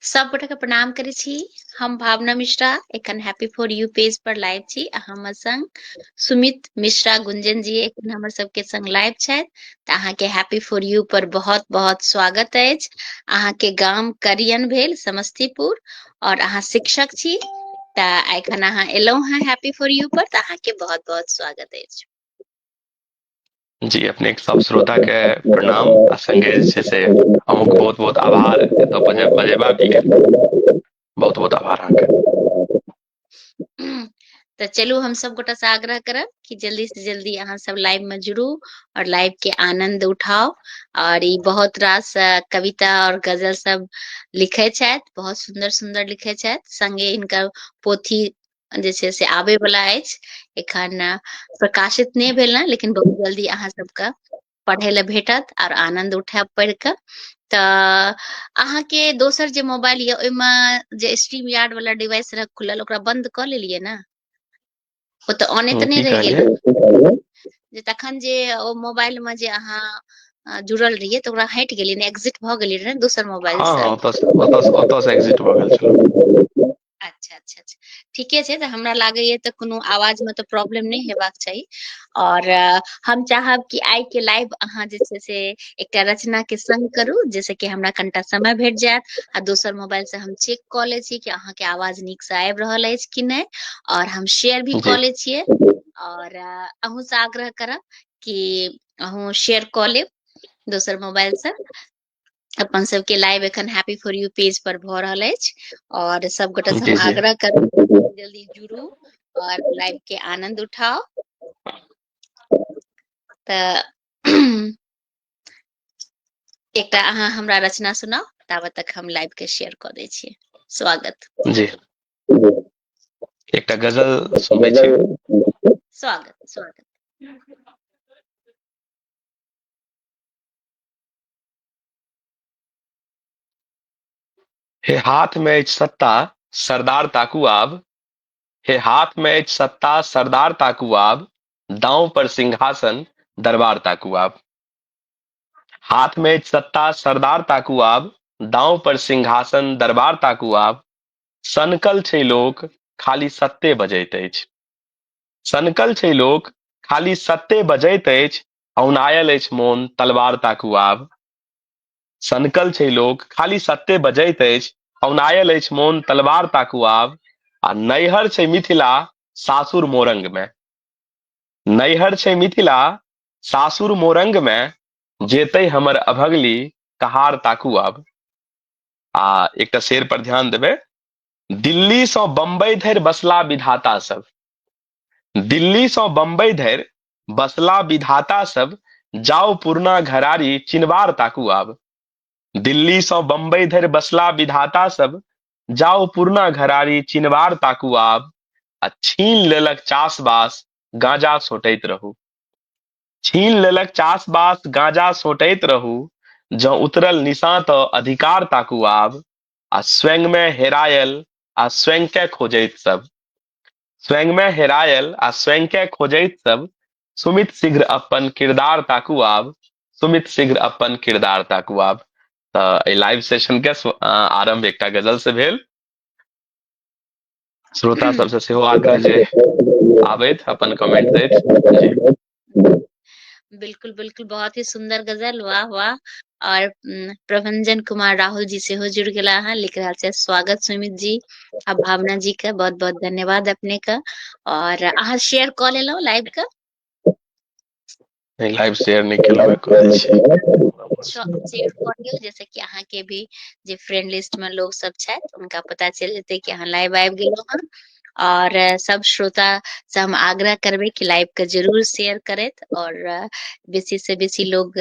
सब गोटे के प्रणाम करे छी। हम भावना मिश्रा एखन happy for U page per live छी। हमर संग सुमित मिश्रा गुंजन जी एखन हमर सबके संग लाइव छथि। तऽ अहाँके हैप्पी फॉर यू पर बहुत बहुत स्वागत अछि। अहाँके गाम करियन भेल समस्तीपुर और अहाँ शिक्षक छी। तऽ एखन अहाँ एलौं हैं हैप्पी फॉर यू पर, तऽ अहाँके बहुत बहुत स्वागत अछि। जी अपने सब श्रोता के प्रणाम आ संगे जे छै से अहूँके बहुत बहुत आभार एतऽ बजेबाक लेल। बहुत बहुत आभार अहाँके। तऽ चलू हम सब गोटा से आग्रह करब कि जल्दी से जल्दी अहाँ सब लाइव में जुड़ू और लाइव के आनंद उठाओ। और ई बहुत रास कविता और गजल सब लिखे छथि, बहुत सुंदर सुंदर लिखे छथि। संगे हिनकर पोथी जे छै से आबे वाला अछि। एखन प्रकाशित नहि भेल न, लेकिन बहुत जल्दी अहाँ सबके पढ़ै ले भेटत और आनंद उठायब पढ़ि कऽ। तऽ अहाँके दोसर जे मोबाइल ये ओहिमे जे स्ट्रीम यार्ड वाला डिवाइस रह खुलल ओकरा बंद कऽ लेलियै ने? ओ तऽ ऑने तऽ नहि की रहि कहलियै? गेल जे तखन जे ओ मोबाइल में जे अहाँ जुड़ल रहियै तऽ ओकरा हटि गेलियै ने, एग्जिट भऽ गेलियै ने दोसर मोबाइल हाँ से? हाँ ओतऽ से एग्जिट भऽ गेल छलहुँ। अच्छा अच्छा अच्छा, ठीके छै। तऽ हमरा लागैये तऽ कोनो आवाज में तऽ प्रॉब्लम नहि हेबाक चाही। और हम चाहब कि आइ के लाइव अहाँ जे छै से एकटा रचना के संग करू, जैसे कि हमरा कनिटा समय भेट जायत। आ दोसर मोबाइल से हम चेक कऽ लै छी कि अहाँके आवाज नीक से आबि रहल अछि कि नहि। और हम शेयर भी जी कऽ लै छियै। और अहूँ से आग्रह करब कि अहूँ शेयर कऽ लेब दोसर मोबाइल से। अपन सबके लाइव एखन हैप्पी फॉर यू पेज पर भऽ रहल अछि। और सब गोटे से जी हम जी आग्रह करब जल्दी जल्दी जुड़ू और लाइव के आनंद उठाओ। तऽ एकटा अहाँ हमरा रचना सुनाउ, ताबत तक हम लाइव के शेयर कऽ दै छियै। स्वागत। जी एकटा गजल सुनबै छी। स्वागत स्वागत। हे हाथ में अछि सत्ता सरदार ताकू आब। हे हाथ में अछि सत्ता सरदार ताकू आब। दांव पर सिंहासन दरबार ताकू आब। हाथ में अछि सत्ता सरदार ताकू आब। दांव पर सिंहासन दरबार ताकू आब। सनकल छै लोक खाली सत्ते बजैत अछि। सनकल छै लोक खाली सत्ते बजैत अछि। औनायल अछि मोन तलवार ताकू आब। सनकल छै लोक खाली सत्ते बजैत अछि। औनायल अछि मोन तलवार ताकू आब। आ नैहर छै मिथिला सासुर मोरंग में। नैहर छै मिथिला सासुर मोरंग में। जेतै हमर अभगली कहार ताकू आब। आ एकटा शेर पर ध्यान देबै। दिल्ली सँ बम्बई धरि बसला विधाता सब। दिल्ली सँ बम्बई धरि बसला विधाता सब। जाउ पुरना घरारी चिन्बार ताकू आब। दिल्ली सँ बम्बई धरि बसला विधाता सब। जाउ पुरना घरारी चिन्बार ताकू आब। आ छीन लेलक चास बास गांजा सोटैत रहू। छीन लेलक चास बास गांजा सोटैत रहू। जँ उतरल निशां तऽ अधिकार ताकू आब। आ स्वयं में हेरायल आ स्वयं के खोजैत सब। स्वयं में हेरायल आ स्वयं के खोजैत सब। सुमित शीघ्र अपन किरदार ताकू आब। सुमित शीघ्र अपन किरदार ताकू आब। तऽ एहि लाइव सेशन के आरंभ एकटा गजल से भेल। श्रोता सबसे सेहो आग्रह जे आबैथ अपन कमेंट दैथ। जी बिल्कुल बिल्कुल, बहुत ही सुंदर गजल, वाह वाह। और प्रभंजन कुमार राहुल जी सेहो जुड़ गेला हन, लिख रहल छै स्वागत सुमित जी। आ भावना जी के बहुत बहुत धन्यवाद अपने के। और अहाँ शेयर कऽ लेलहुँ लाइव के? लाइव शेयर नहीं केलहुँ हैं, कऽ दै छी। शेयर कऽ दियौ, जैसे कि अहाँ के भी जे फ्रेंड लिस्ट में लोग सब छथि उनका पता चल जेतै कि अहाँ लाइव आबि गेलहुँ हन। और सब श्रोता से हम आग्रह करबै कि लाइव के जरूर शेयर करैथ। और बेसी से बेसी लोग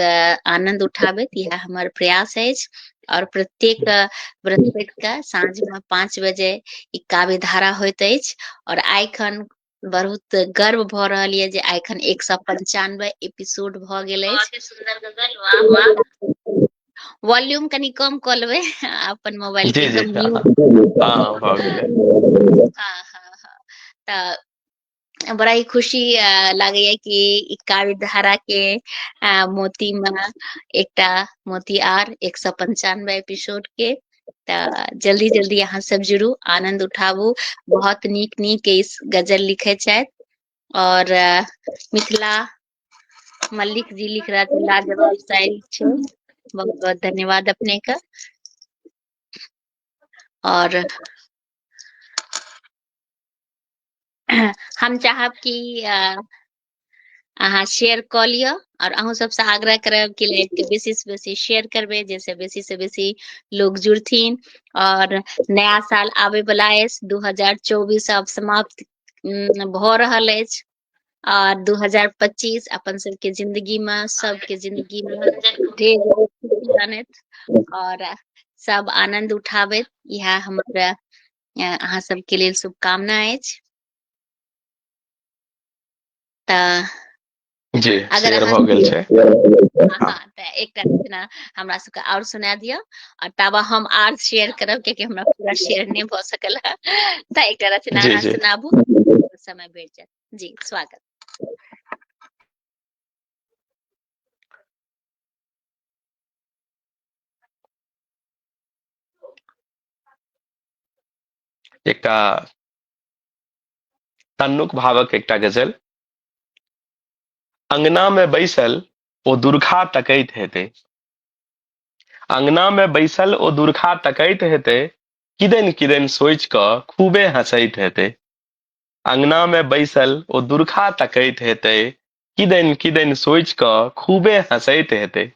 आनंद उठाबैत, यह हमर प्रयास अछि। और प्रत्येक बृहस्पति के साँझ में 5 बजे ई काव्य धारा होइत अछि। और आइखन बहुत गर्व भऽ रहल ये जे आइखन 195 एपिसोड भऽ गेल अछि। बहुत ही सुंदर गजल, वाह वाह। वॉल्यूम कनि कम कऽ लेबै अपन मोबाइल के, जी जी एकदम हाँ म्यूट। हाँ भऽ गेलै। हाँ हाँ हाँ। तऽ बड़ा ही खुशी लागैया कि ई काव्य धारा के मोती में एकटा मोती आर 195 एपिसोड के जल्दी जल्दी अहाँ सब जुड़ू, आनंद उठाबू। बहुत नीक नीक इस गजल लिखे छथि और मिथिला मल्लिक जी लिख रहा था, लाजवाब शायरी छै। बहुत बहुत धन्यवाद अपने का। और हम चाहब कि अहाँ शेयर कऽ लिअ और अहूँ सबसे आग्रह करब कि लाइव के बेसी से बेसी शेयर करबै, जैसे बेसी से बेसी लोग जुड़थिन। और नया साल आबे वाला अछि, 2024 अब समाप्त भऽ रहल अछि और 2025 अपन सबके जिंदगी में, सबके जिंदगी में ढेर खुशी आनत और सब आनंद उठाबैत, इएह हमर अहाँ सबके लेल शुभकामना अछि। तऽ जी अगर शेयर अहाँ भऽ गेल छै। हाँ हाँ तऽ एकटा रचना हमरा सबके और सुना दिअ और तब हम आर शेयर करब, कियाकि हमरा पूरा शेयर नहीं भऽ सकल है। तऽ एकटा रचना जी अहाँ जी सुनाबू, समय भेट जायत। जी स्वागत। एकटा तन्नुक भावक एकटा गजल। अंगना में बैसल ओ दुर्खा तकैत हेतै, अंगना में बैसल ओ दुर्खा तकैत हेतै, किदैन किदैन सोचि कऽ खूबे हंसैत हेतै। अंगना में बैसल ओ दुर्खा तकैत हेतै, किदैन किदैन सोचि कऽ खूबे हंसैत हेतै।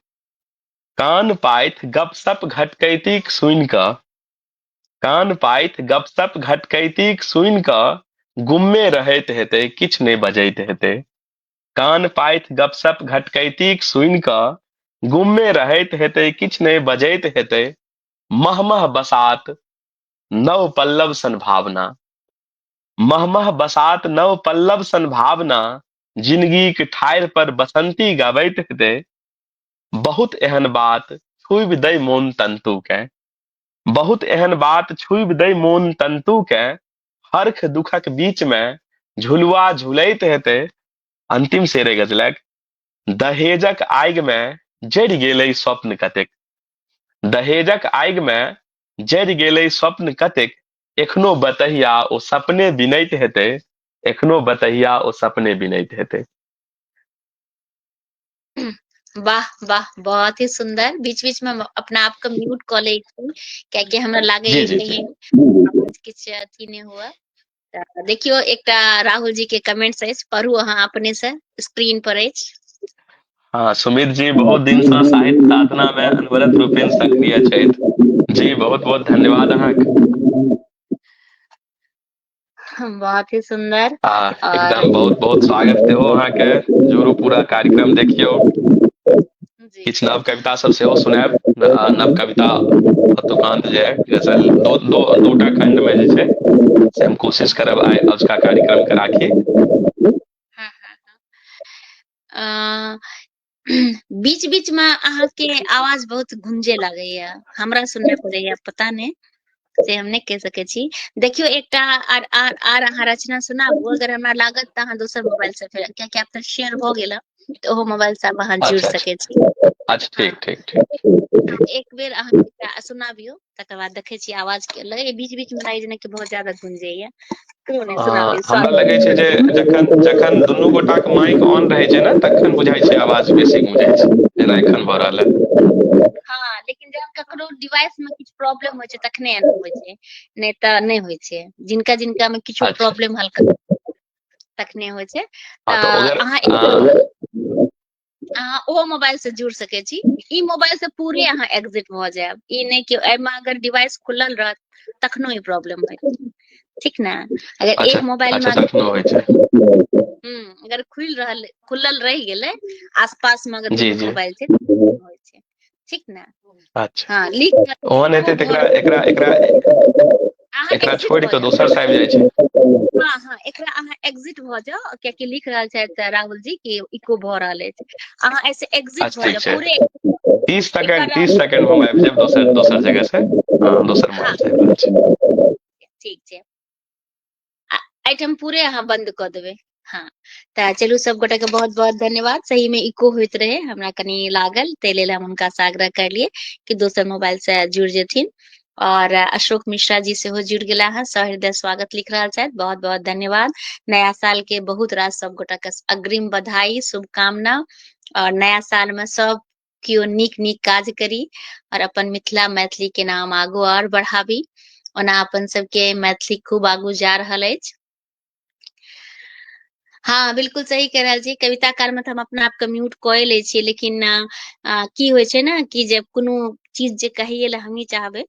कान पाइत गपशप घटकैतीक सुनि कऽ, कान पाइत गपशप घटकैतीक सुनि कऽ गुम्मे रहैत हेतै, किछु नहि बजैत हेतै। कान पाइत गपशप घटकैतीक सुनि कऽ गुम्मे रहैत हेतै, किछु नहि बजैत हेतै। महमह बसात नव पल्लव सन भावना, महमह बसात नव पल्लव सन भावना, जिंदगीक ठाढ़ि पर बसंती गबैत हेतै। बहुत एहन बात छूबि दै मोन तंतु के, बहुत एहन बात छूबि दै मोन तंतु के, हर्ख दुखक बीच में झुलुआ झुलैत हेतै। अंतिम शेर अइ गजलक। दहेजक आगि में जरि गेलै स्वप्न कतेक, दहेजक आगि में जरि गेलै स्वप्न कतेक, एखनो बतहिया ओ सपने बिनैत हेतै, एखनो बतहिया ओ सपने बिनैत हेतै। वाह वाह, बहुत ही सुंदर। बीच बीच में अपना आप के म्यूट कऽ लै छी, कियाकि हमरा लागै जी है जी जी कहीं आवाज किछु अथी नहीं हुआ। तऽ देखियो एकटा राहुल जी के कमेंट्स अछि, पढ़ू अहाँ अपने से, स्क्रीन पर अछि। हाँ सुमित जी बहुत दिन से साहित्य साधना में अनवरत रूपेण सक्रिय छथि। जी बहुत बहुत धन्यवाद अहाँक। बहुत ही सुंदर। आ और एकदम बहुत बहुत स्वागत सेहो अहाँके, जुड़ू पूरा कार्यक्रम देखियौ। जी किछु नव कविता सब सेहो सुनायब, नव कविता तुकांत जे है गजल दूटा खंड में जे छै से हम कोशिश करब आइ अजुका कार्यक्रम के राखी। हाँ हाँ हाँ। बीच बीच में अहाँके आवाज बहुत गूंजे लागैया, हमरा सुनाई पड़ैया, पता नहीं से हम नहीं कह सकै छी। देखियो एकटा आर अहाँ रचना सुनाबू, अगर हमरा लागत तऽ अहाँ दोसर मोबाइल से, फेर कियाकि आब तऽ शेयर भऽ गेल तऽ ओहो मोबाइल से आब अहाँ जुड़ि अच्छा सकै अच्छा छी। अच्छा हाँ ठीक ठीक ठीक। एक बेर अहाँ एकटा सुनाबियौ, तकर बाद देखै छी आवाज के लगे बीच बीच में लागै जेना कि बहुत ज्यादा गूंजैया। कोनो नहीं, सुनाबियौ, हमरा लगै छै जे जखन जखन दुनू गोटाक माइक ऑन रहै छै ने, तखन बुझाइ छै आवाज बेसी गूंजै छै, जेना एखन भऽ रहल है। हाँ लेकिन जब ककरो डिवाइस में किछु प्रॉब्लम होइ छै तखने एना होइ छै, नहीं तऽ नहीं होइ छै। जिनका जिनका में किछु अच्छा प्रॉब्लम हल्का तखने होइ छै। हाँ तो तऽ अगर अहाँ ओहो मोबाइल से जुड़ सकै छी। ई मोबाइल से पूरे अहाँ एग्जिट भऽ जायब, ई नहीं कि एहिमे अगर डिवाइस खुलल रहत तखनो ई प्रॉब्लम होयत, ठीक ने। अगर अच्छा एक मोबाइल में अच्छा तखनो होइ छै। अगर खुलल रहि गेलै, आसपास में अगर जी दुनू जी मोबाइल छै तऽ होइ छै, ठीक ने। अच्छा हाँ लिख ओहन हेतै तऽ एकरा एकरा अहाँ एकरा एग्जिट छोड़ि भऽ कऽ दोसर से आबि जाइ छै। जाउ। हाँ हाँ एकरा अहाँ एग्जिट भऽ जाउ, कियाकि लिख रहल छथि राहुल जी कि इको भऽ रहल अछि। अहाँ ऐसे एग्जिट अच्छा भऽ ठीक जाउ छै, पूरे। 30 सेकंड में हम आबि जायब दोसर दोसर जगह से। हाँ दोसर हाँ मोबाइल से आबि रहल छी। ठीक छै, एहिठाम पूरे अहाँ बंद कऽ देबै। हाँ तऽ चलू सब गोटे के बहुत बहुत धन्यवाद। सही में इको होइत रहे, हमरा कनी लागल, ताहि लेल हम हुनका से आग्रह करलियै कि दोसर मोबाइल से जुड़ जेथिन। और अशोक मिश्रा जी से हो जुड़ गेला है, सहृदय स्वागत लिख रहा है, बहुत बहुत धन्यवाद। नया साल के बहुत रास सब गोटा के अग्रिम बधाई शुभकामना, और नया साल में सब कियो नीक नीक काज करी और अपन मिथिला मैथिली के नाम आगू और बढ़ाबी। ओना अपन सबके मैथिली खूब आगू जा रहल अछि। हाँ, बिल्कुल सही कह रहल छी। कविता काल में तो हम अपना आप के म्यूट कए लै छियै, लेकिन की होइ छै ने कि जब कोनो चीज जे कहिए ला हमही चाहबै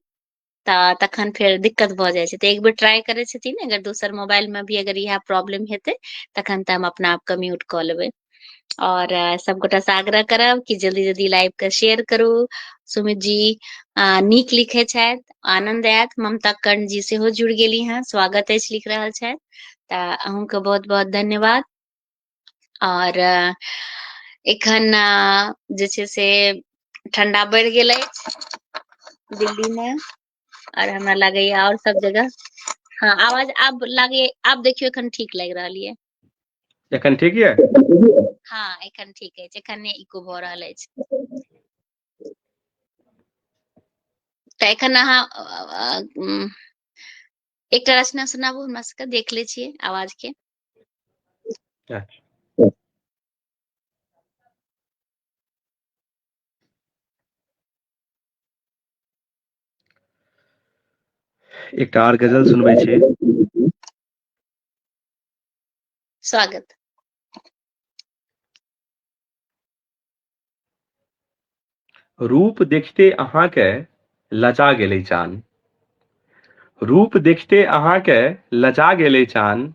तखन फेर दिक्कत भऽ जाइ छै। तऽ एक बेर ट्राई करै छथिन, अगर दोसर मोबाइल में भी अगर इएह प्रॉब्लम हेतै तखन तऽ हम अपना आप के म्यूट कऽ लेबै। और सब गोटा से आग्रह करब कि जल्दी जल्दी लाइव के शेयर करू। सुमित जी नीक लिखै छथि, आनंद आयत। ममता कर्ण जी सेहो जुड़ गेली हैं, स्वागत अछि लिख रहल छथि। तऽ अहूँके बहुत बहुत धन्यवाद। और एखन जे छै से ठंडा बढ़ि गेल अछि दिल्ली में, और हमरा लागैया और सब जगह। हाँ, आवाज आब लागे, आब देखियो एखन ठीक लागि रहल ये। एखन ठीक ये? हाँ, एखन ठीक अछि, एखन नहि इको भऽ रहल अछि। तऽ एखन अहाँ एकटा रचना सुनाबू हमरा सबके, देख ले छियै आवाज के। अच्छा, एकटा और गजल सुनबै छी। स्वागत। रूप देखते अहाँके लजा गेलै चान, रूप देखते अहाँके लजा गेलै चान,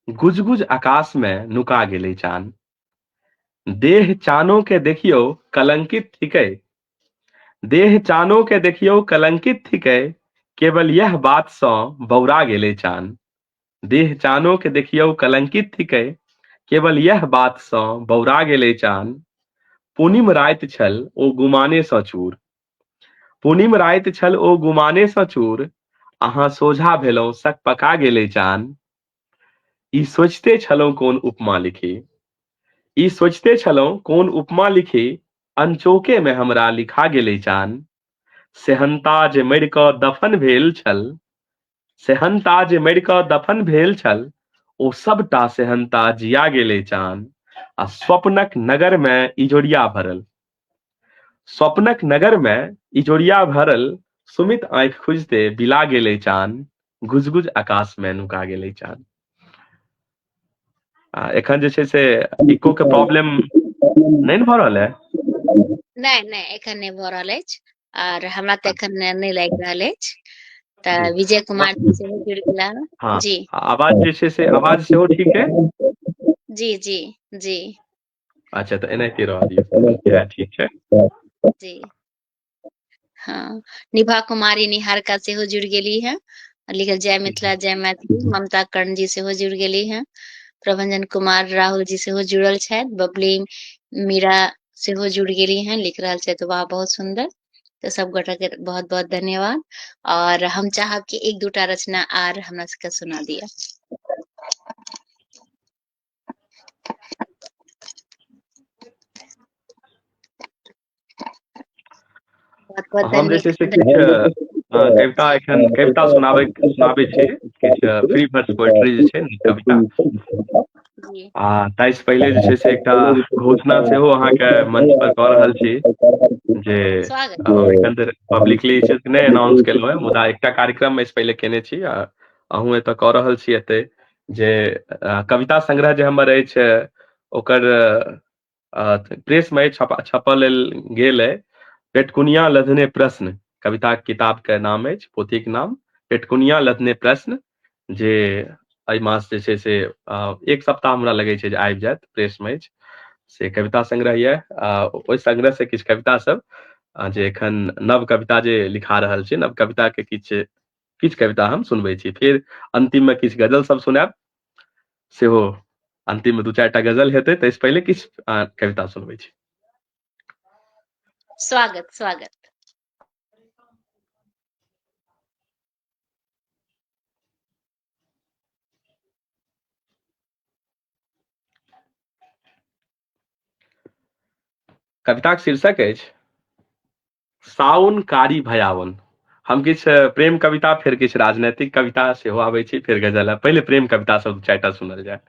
गुज गुज आकाश में नुका गेलै चान। देह चानो के देखियो कलंकित थिकै, देह चानो के देखियो कलंकित थिकै, केवल यह बात सँ बौरा गेलै चान। देह चानो के देखियो कलंकित थिकै, केवल यह बात सँ बौरा गेलै चान। पूर्णिम राति छल ओ गुमाने सँ चूर, पूर्णिम राति छल ओ गुमाने सँ चूर, अहाँ सोझा भेलहुँ सकपका गेलै चान। ई सोचिते छलहुँ कोन उपमा लिखी, ई सोचिते छलहुँ कोन उपमा लिखी, अनचोके में हमरा लिखा गेलै चान। सेहनता जे मरि कऽ दफन भेल छल, सेहनता जे मरि कऽ दफन भेल छल, ओ सबटा सेहनता जिया गेलै चान। आ स्वप्नक नगर में इजोरिया भरल, स्वप्नक नगर में इजोरिया भरल, सुमित आँखि खुजते बिला गेलै चान, गुज गुज आकाश में नुका गेलै चान। एखन जे छै से इको के प्रॉब्लम नहीं न भऽ रहल है? नहीं नहीं, एखन नहीं भऽ रहल अछि, और हमरा तऽ एखन नहीं लागि रहल अछि। जी, तऽ विजय कुमार जी सेहो जुड़ गेला है। हाँ, जी आवाज जे छै से आवाज सेहो ठीक है? जी जी जी अच्छा, तऽ एनाहिते रहऽ दियौ, इएह ठीक छै। जी। हाँ, निभा कुमारी निहारिका सेहो जुड़ गेली है, लिखल जय मिथिला जय मैथिली। ममता कर्ण जी सेहो जुड़ गेली है, प्रभंजन कुमार राहुल जी सेहो जुड़ल छथि, बबली मीरा सेहो जुड़ गेली हैं, लिख रहल छथि वाह बहुत सुंदर। तो सब गोटा के बहुत बहुत धन्यवाद। और हम चाहब कि एक दूटा रचना आर हमरा सबके सुना दिया। बहुत बहुत हम जे छै से किछु धन्यवाद। कविता एखन कविता सुनाबै छी, किछु फ्री वर्स पोएट्री जे छै, कविता। जी ताहिसँ पहिले जे छै से एकटा घोषणा सेहो अहाँके मंच पर कऽ रहल छी, जे स्वागत। एखन धरि पब्लिकली जे छै से नहि अनाउंस केलहुँ है, मुदा एकटा कार्यक्रम एहिसँ पहिले केने छी, आ अहूँ एतऽ कऽ रहल छी एतै, जे कविता संग्रह जे हमर अछि ओकर प्रेस में छपल गेल है, पेटकुनिया लदने प्रश्न, कविता किताब के नाम अछि, पोथी के नाम पेटकुनिया लदने प्रश्न, जे एहि मास जे छै से 1 सप्ताह हमरा लगै छै जे आबि जायत प्रेस में अछि। से कविता संग्रह यऽ, ओहि संग्रह से किछु कविता सब जे एखन नव कविता जे लिखा रहल छै, नव कविता के किछु किछु कविता हम सुनबै छी, फिर अंतिम में किछु गजल सब सुनायब सेहो। अंतिम में 2-4 टा गजल हेतै, ताहिसँ पहिले किछु कविता सुनबै छी। स्वागत स्वागत। कविताक शीर्षक अछि साउन कारी भयावन, हम किछ प्रेम कविता फेर किछ राजनैतिक कविता सेहो आबै छै, फेर गजल है। पहले प्रेम कविता सब 4टा सुनल जाय।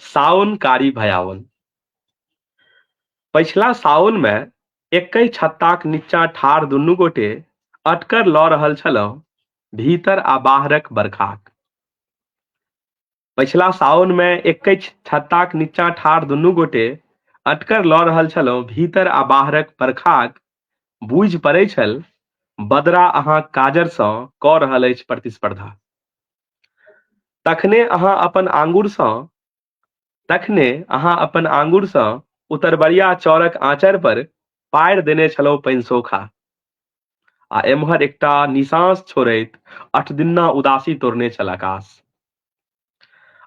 सावन कारी भयावन। पछिला सावन में एकै छत्ताक नीचा ठाढ़ दुनू गोटे अटकर लऽ रहल छलहुँ भीतर आ बाहरक बरखाक। पछिला सावन में एकै छत्ताक नीचा ठाढ़ दुनू गोटे अटकर लऽ रहल छलहुँ भीतर आ बाहरक बरखाक। बूझि पड़ै छल बदरा अहाँक काजरसँ कऽ रहल अछि प्रतिस्पर्धा। तखने अहाँ अपन आंगुरसँ उतरबरिया चौरक आँचर पर पारि देने छलहुँ पानिसोखा। आ एम्हर एकटा निसांस छोड़ैत 8 दिना उदासी तोड़ने छल आकाश।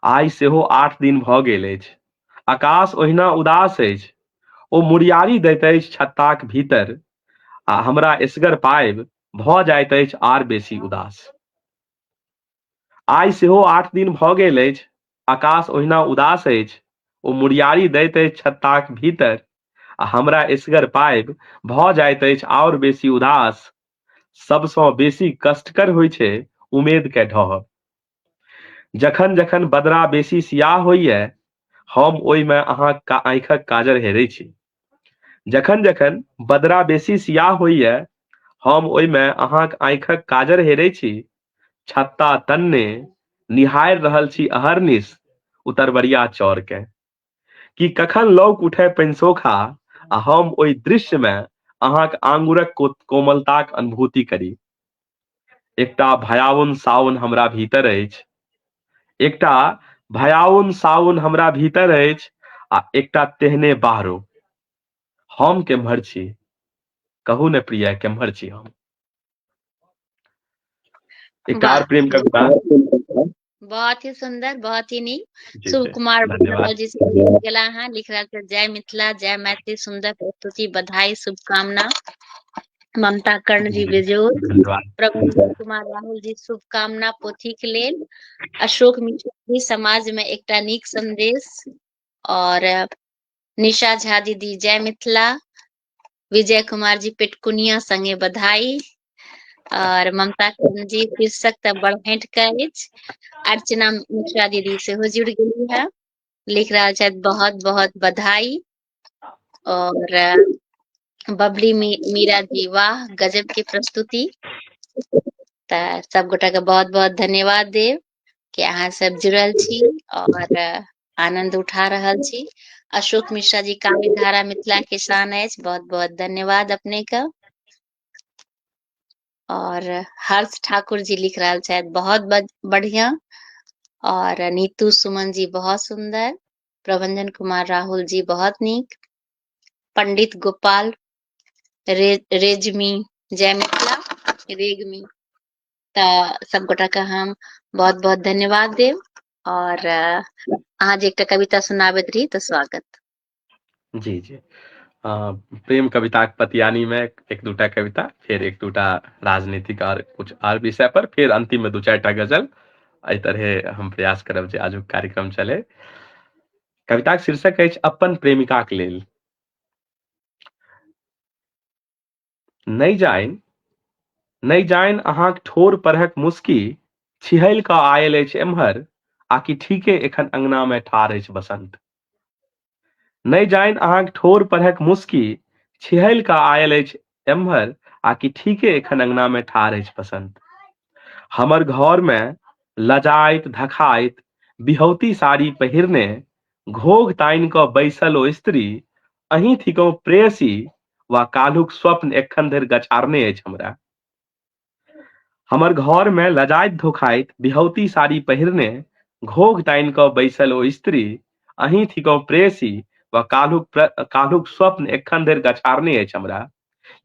आइ सेहो 8 दिन भऽ गेल अछि, आकाश ओहिना उदास अछि। ओ मुरियारी दैत अछि छत्ताक भीतर, आ हमरा एसगर पाबि भऽ जाइत अछि आर बेसी उदास। आइ सेहो 8 दिन भऽ गेल अछि, आकाश ओहिना उदास अछि। ओ मुरियारी दैत अछि छत्ताक भीतर, आ हमरा एसगर पाबि भऽ जाइत अछि आओर बेसी उदास। सबसँ बेसी कष्टकर होइ छै उम्मेद के ढहब। जखन जखन बदरा बेसी सियाह होइए, हम ओहिमे अहाँक आँखिक काजर हेरै छी। जखन जखन बदरा बेसी सियाह होइए, हम ओहिमे अहाँक आँखिक काजर हेरै छी। छत्ता तन्ने निहारि रहल छी अहरनिश उतरबरिया चौर के, कि कखन लौक उठे पानिसोखा आ हम ओहि दृश्य में अहाँक आंगुरक कोमलताक अनुभूति करी। एकटा भयावन सावन हमरा भीतर अछि, एकटा भयावन सावन हमरा भीतर अछि, आ एकटा तेहने बाहरो। हम केम्हर छी, कहू ने प्रिय, केम्हर छी हम। एकटा वाह, और प्रेम कविता। बहुत ही सुंदर, बहुत ही नीक। जी शुभ जी, कुमार धन्यवाद। जी से गेला है, लिख रहा था जय मिथिला जय मैथिली, सुंदर प्रस्तुति, बधाई शुभकामना। ममता कर्ण जी जी बेजोर, धन्यवाद। प्रभु कुमार राहुल जी शुभकामना पोथी के लेल। अशोक मिश्र जी समाज में एकटा नीक संदेश, और निशा झा दीदी जय मिथिला, विजय कुमार जी पेटकुनिया संगे बधाई, और ममता कर्ण जी शीर्षक तक बड़ भेंट के अछि। अर्चना मिश्रा दीदी से हो जुड़ गई है, लिख रहा है बहुत बहुत बधाई। और बबली मीरा जी वाह गजब की प्रस्तुति। तऽ सब गोटा के बहुत बहुत धन्यवाद देव कि अहाँ सब जुड़ल छी और आनंद उठा रहल छी। अशोक मिश्रा जी काव्य धारा मिथिला के शान अछि, बहुत बहुत धन्यवाद अपने का। और हर्ष ठाकुर जी लिख रहा है बहुत बढ़िया, और नीतू सुमन जी बहुत सुंदर, प्रबंधन कुमार राहुल जी बहुत नीक, पंडित गोपाल रेजमी जय मिथिला रेगमी। सब गोटा का हम बहुत बहुत धन्यवाद देव, और अहाँ जे एकटा कविता सुनाबैत रही तो स्वागत। जी जी, प्रेम कविता पतियानी में एक दूटा कविता, फिर एक दूटा राजनीतिक और कुछ और विषय पर, फिर अंतिम में 2-4टा गजल। एहि तरहे हम प्रयास करब जे आजुक कार्यक्रम चले। कविताक शीर्षक अछि अपन प्रेमिकाक लेल। नहि जाइन अहाँक ठोर परहक मुस्की छिहैल कऽ आयल अछि एम्हर, आकि ठीके एखन अंगना में ठाढ़ अछि बसंत। नहि जाइन अहाँक ठोर परहक मुस्की छिहैल कऽ आयल अछि एम्हर, आकि ठीके एखन अंगना में ठाढ़ अछि बसंत। हमर घर में लजाइत धखाइत बिहौती साड़ी पहिरने घोघ तानि कऽ बैसल ओ स्त्री, अहीं थिकहुँ प्रेयसी वा काल्हुक स्वप्न एखन धरि गछारने अछि हमरा। हमर घर में लजाइत धोखाइत बिहौती साड़ी पहिरने घोघ तानि कऽ बैसल ओ स्त्री, अहीं थिकहुँ प्रेयसी वा काल्हुक स्वप्न एखन धरि गछारने अछि हमरा।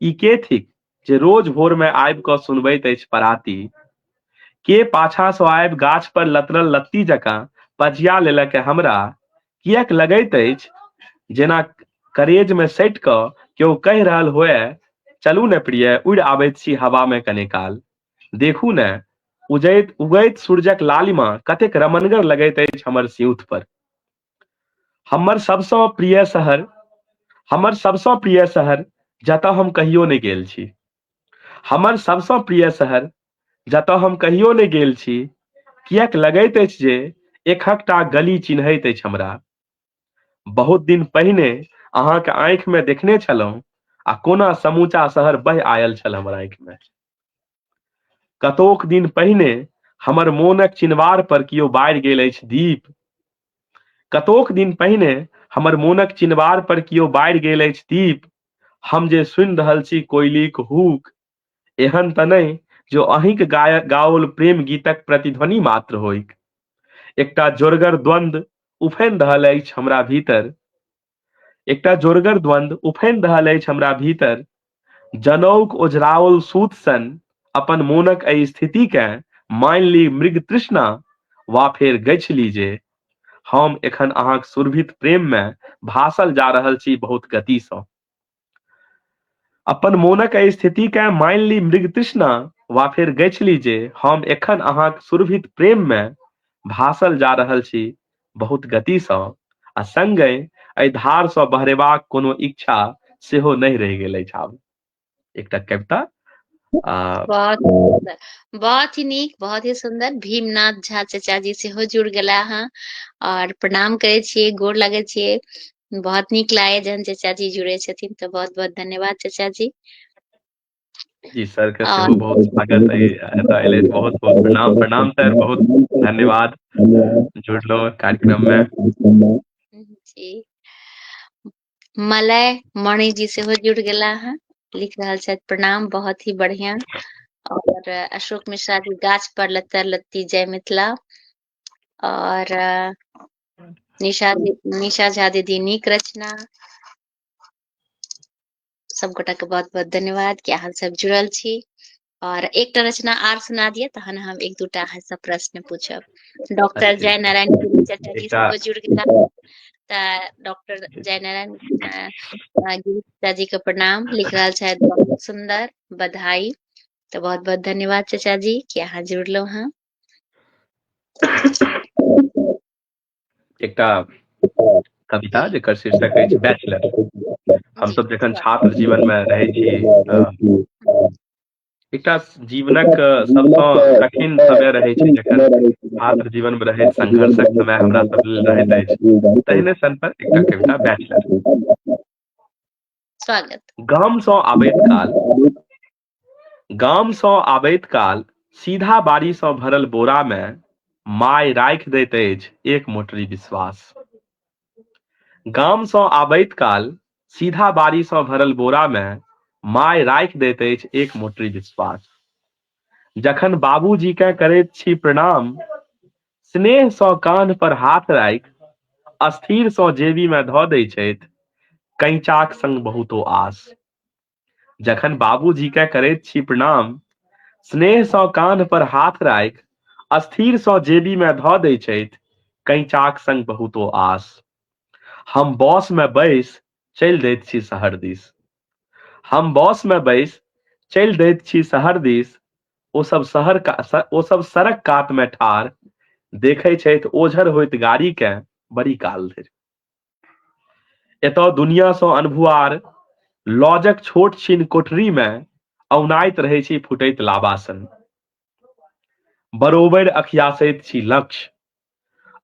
ई के थिक जे रोज भोर में आबि कऽ सुनबैत अछि पराती, के पाछा सँ आबि गाछ पर लतरल लत्ती जकाँ पजिया लेलक हमरा। किएक लगैत अछि जेना करेज में सटि कऽ केओ कहि रहल होए, चलू ने प्रिय उड़ि आबैत छी हवा में कने काल। देखू ने उगैत सूरजक लालिमा कतेक रमनगर लगैत अछि हमर सियूथ पर। हमर सबसँ प्रिय शहर जतऽ हम कहियो नहि गेल छी। हमर सबसँ प्रिय शहर जतऽ हम कहियो नहि गेल छी, किएक लगैत अछि जे एकहकटा गली चिन्हैत अछि हमरा। बहुत दिन पहिने अहाँके आँखि में देखने छलहुँ आ कोना समूचा शहर बहि आयल छल हमर आँखि में। कतोक दिन पहिने हमर मोनक चिनवार पर कियो बारि गेल अछि दीप। कतोक दिन पहिने हमर मोनक चिनवार पर कियो बारि गेल अछि दीप। हम जे सुनि रहल छी कोयलीक हूक, एहन तऽ नहि जो अहिंक गाओल प्रेम गीतक प्रतिध्वनि मात्र होइक। एकटा जोरगर द्वंद्व उफनि रहल अछि हमरा भीतर। एकटा जोरगर द्वंद्व उफनि रहल अछि हमरा भीतर। जनौक ओझराओल सूत सन अपन मोनक एहि स्थितिकेँ मानि ली मृग तृष्णा, वा फेर गछि ली जे हम एखन अहाँक सुरभित प्रेम में भासल जा रहल छी बहुत गतिसँ। अपन मोनक एहि स्थितिकेँ मानि ली मृग तृष्णा, वा फेर गछि ली जे हम एखन अहाँक सुरभित प्रेम में भासल जा रहल छी बहुत गतिसँ, आ संगहि एहि धारसँ बहरेबाक कोनो इच्छा सेहो नहि रहि गेल अछि आब। एकटा कविता। बहुत सुंदर, बहुत ही नीक, बहुत ही सुंदर। भीमनाथ झा चाचा जी सेहो जुड़ गेला हँ और प्रणाम करे छियै, गोर लगे छियै। बहुत नीक लागे जहन चाचा जी जुड़े छथिन, तो बहुत बहुत धन्यवाद चाचा जी। जी सर के सेहो बहुत स्वागत है, एतऽ एलथि, और बहुत बहुत प्रणाम। प्रणाम सर, बहुत धन्यवाद जुड़लहुँ कार्यक्रम में। जी, मलय मणि जी सेहो जुड़ गेला हँ, लिख रहल छथि प्रणाम, बहुत ही बढ़िया। और अशोक मिश्रा जी, गाछ पर लतर लत्ती जय मिथिला। और निशा झा दीदी, नीक रचना। सब गोटा के बहुत बहुत धन्यवाद कि अहाँ सब जुड़ल छी। और एकटा रचना आर सुना दिय, तहन हम एक दूटा अहाँ सब प्रश्न पूछब। डॉक्टर अच्छा, जय नारायण गिरी चाचा जी एकटा सेहो जुड़ गेला। डॉक्टर जय नारायण गिरी चाचा जी के प्रणाम, लिख रहल छथि बहुत सुंदर, बधाई। तो बहुत बहुत धन्यवाद चाचा जी कि अहाँ जुड़लौ हँ। एकटा कविता जेकर शीर्षक अछि बैचलर। जी, हमसब जखन छात्र जीवन में रहै छी तऽ एकटा जीवनक सबसँ कठिन समय रहै छै जखन छात्र जीवन में रहैत संघर्षक समय हमरा सब लेल रहैत अछि। तहिने सन पर एकटा कविता, बैचलर। स्वागत। गाम सँ आबैत काल सीधा बाड़ी सँ भरल बोरा में माय राखि दैत अछि एक मोटरी विश्वास। गाम सँ आबैत काल सीधा बाड़ी सँ भरल बोरा में माय राखि दैत अछि एक मोटरी विश्वास। जखन बाबूजी के करैत छी प्रणाम, स्नेह सँ कान्ह पर हाथ राखि अस्थिर सँ जेबी में धऽ दै छथि कैंचाक संग बहुतो आस। जखन बाबूजी के करैत छी प्रणाम, स्नेह सँ कान्ह पर हाथ राखि अस्थिर सँ जेबी में धऽ दै छथि कैंचाक संग बहुतो आस। हम बस में बैसि चलि दैत छी शहर दिस। हम बस में बैसि चलि दैत छी शहर दिस। ओ सब सड़क कात में ठाढ़ देखै छथि ओझर होइत गाड़ी के बड़ी काल धरि। एतऽ दुनिया सँ अनभुआर लॉजक छोट छिन कोठरी में औनाइत रहै छी फुटैत लाबा सन। बरोबरि अखियासैत छी लक्ष्य,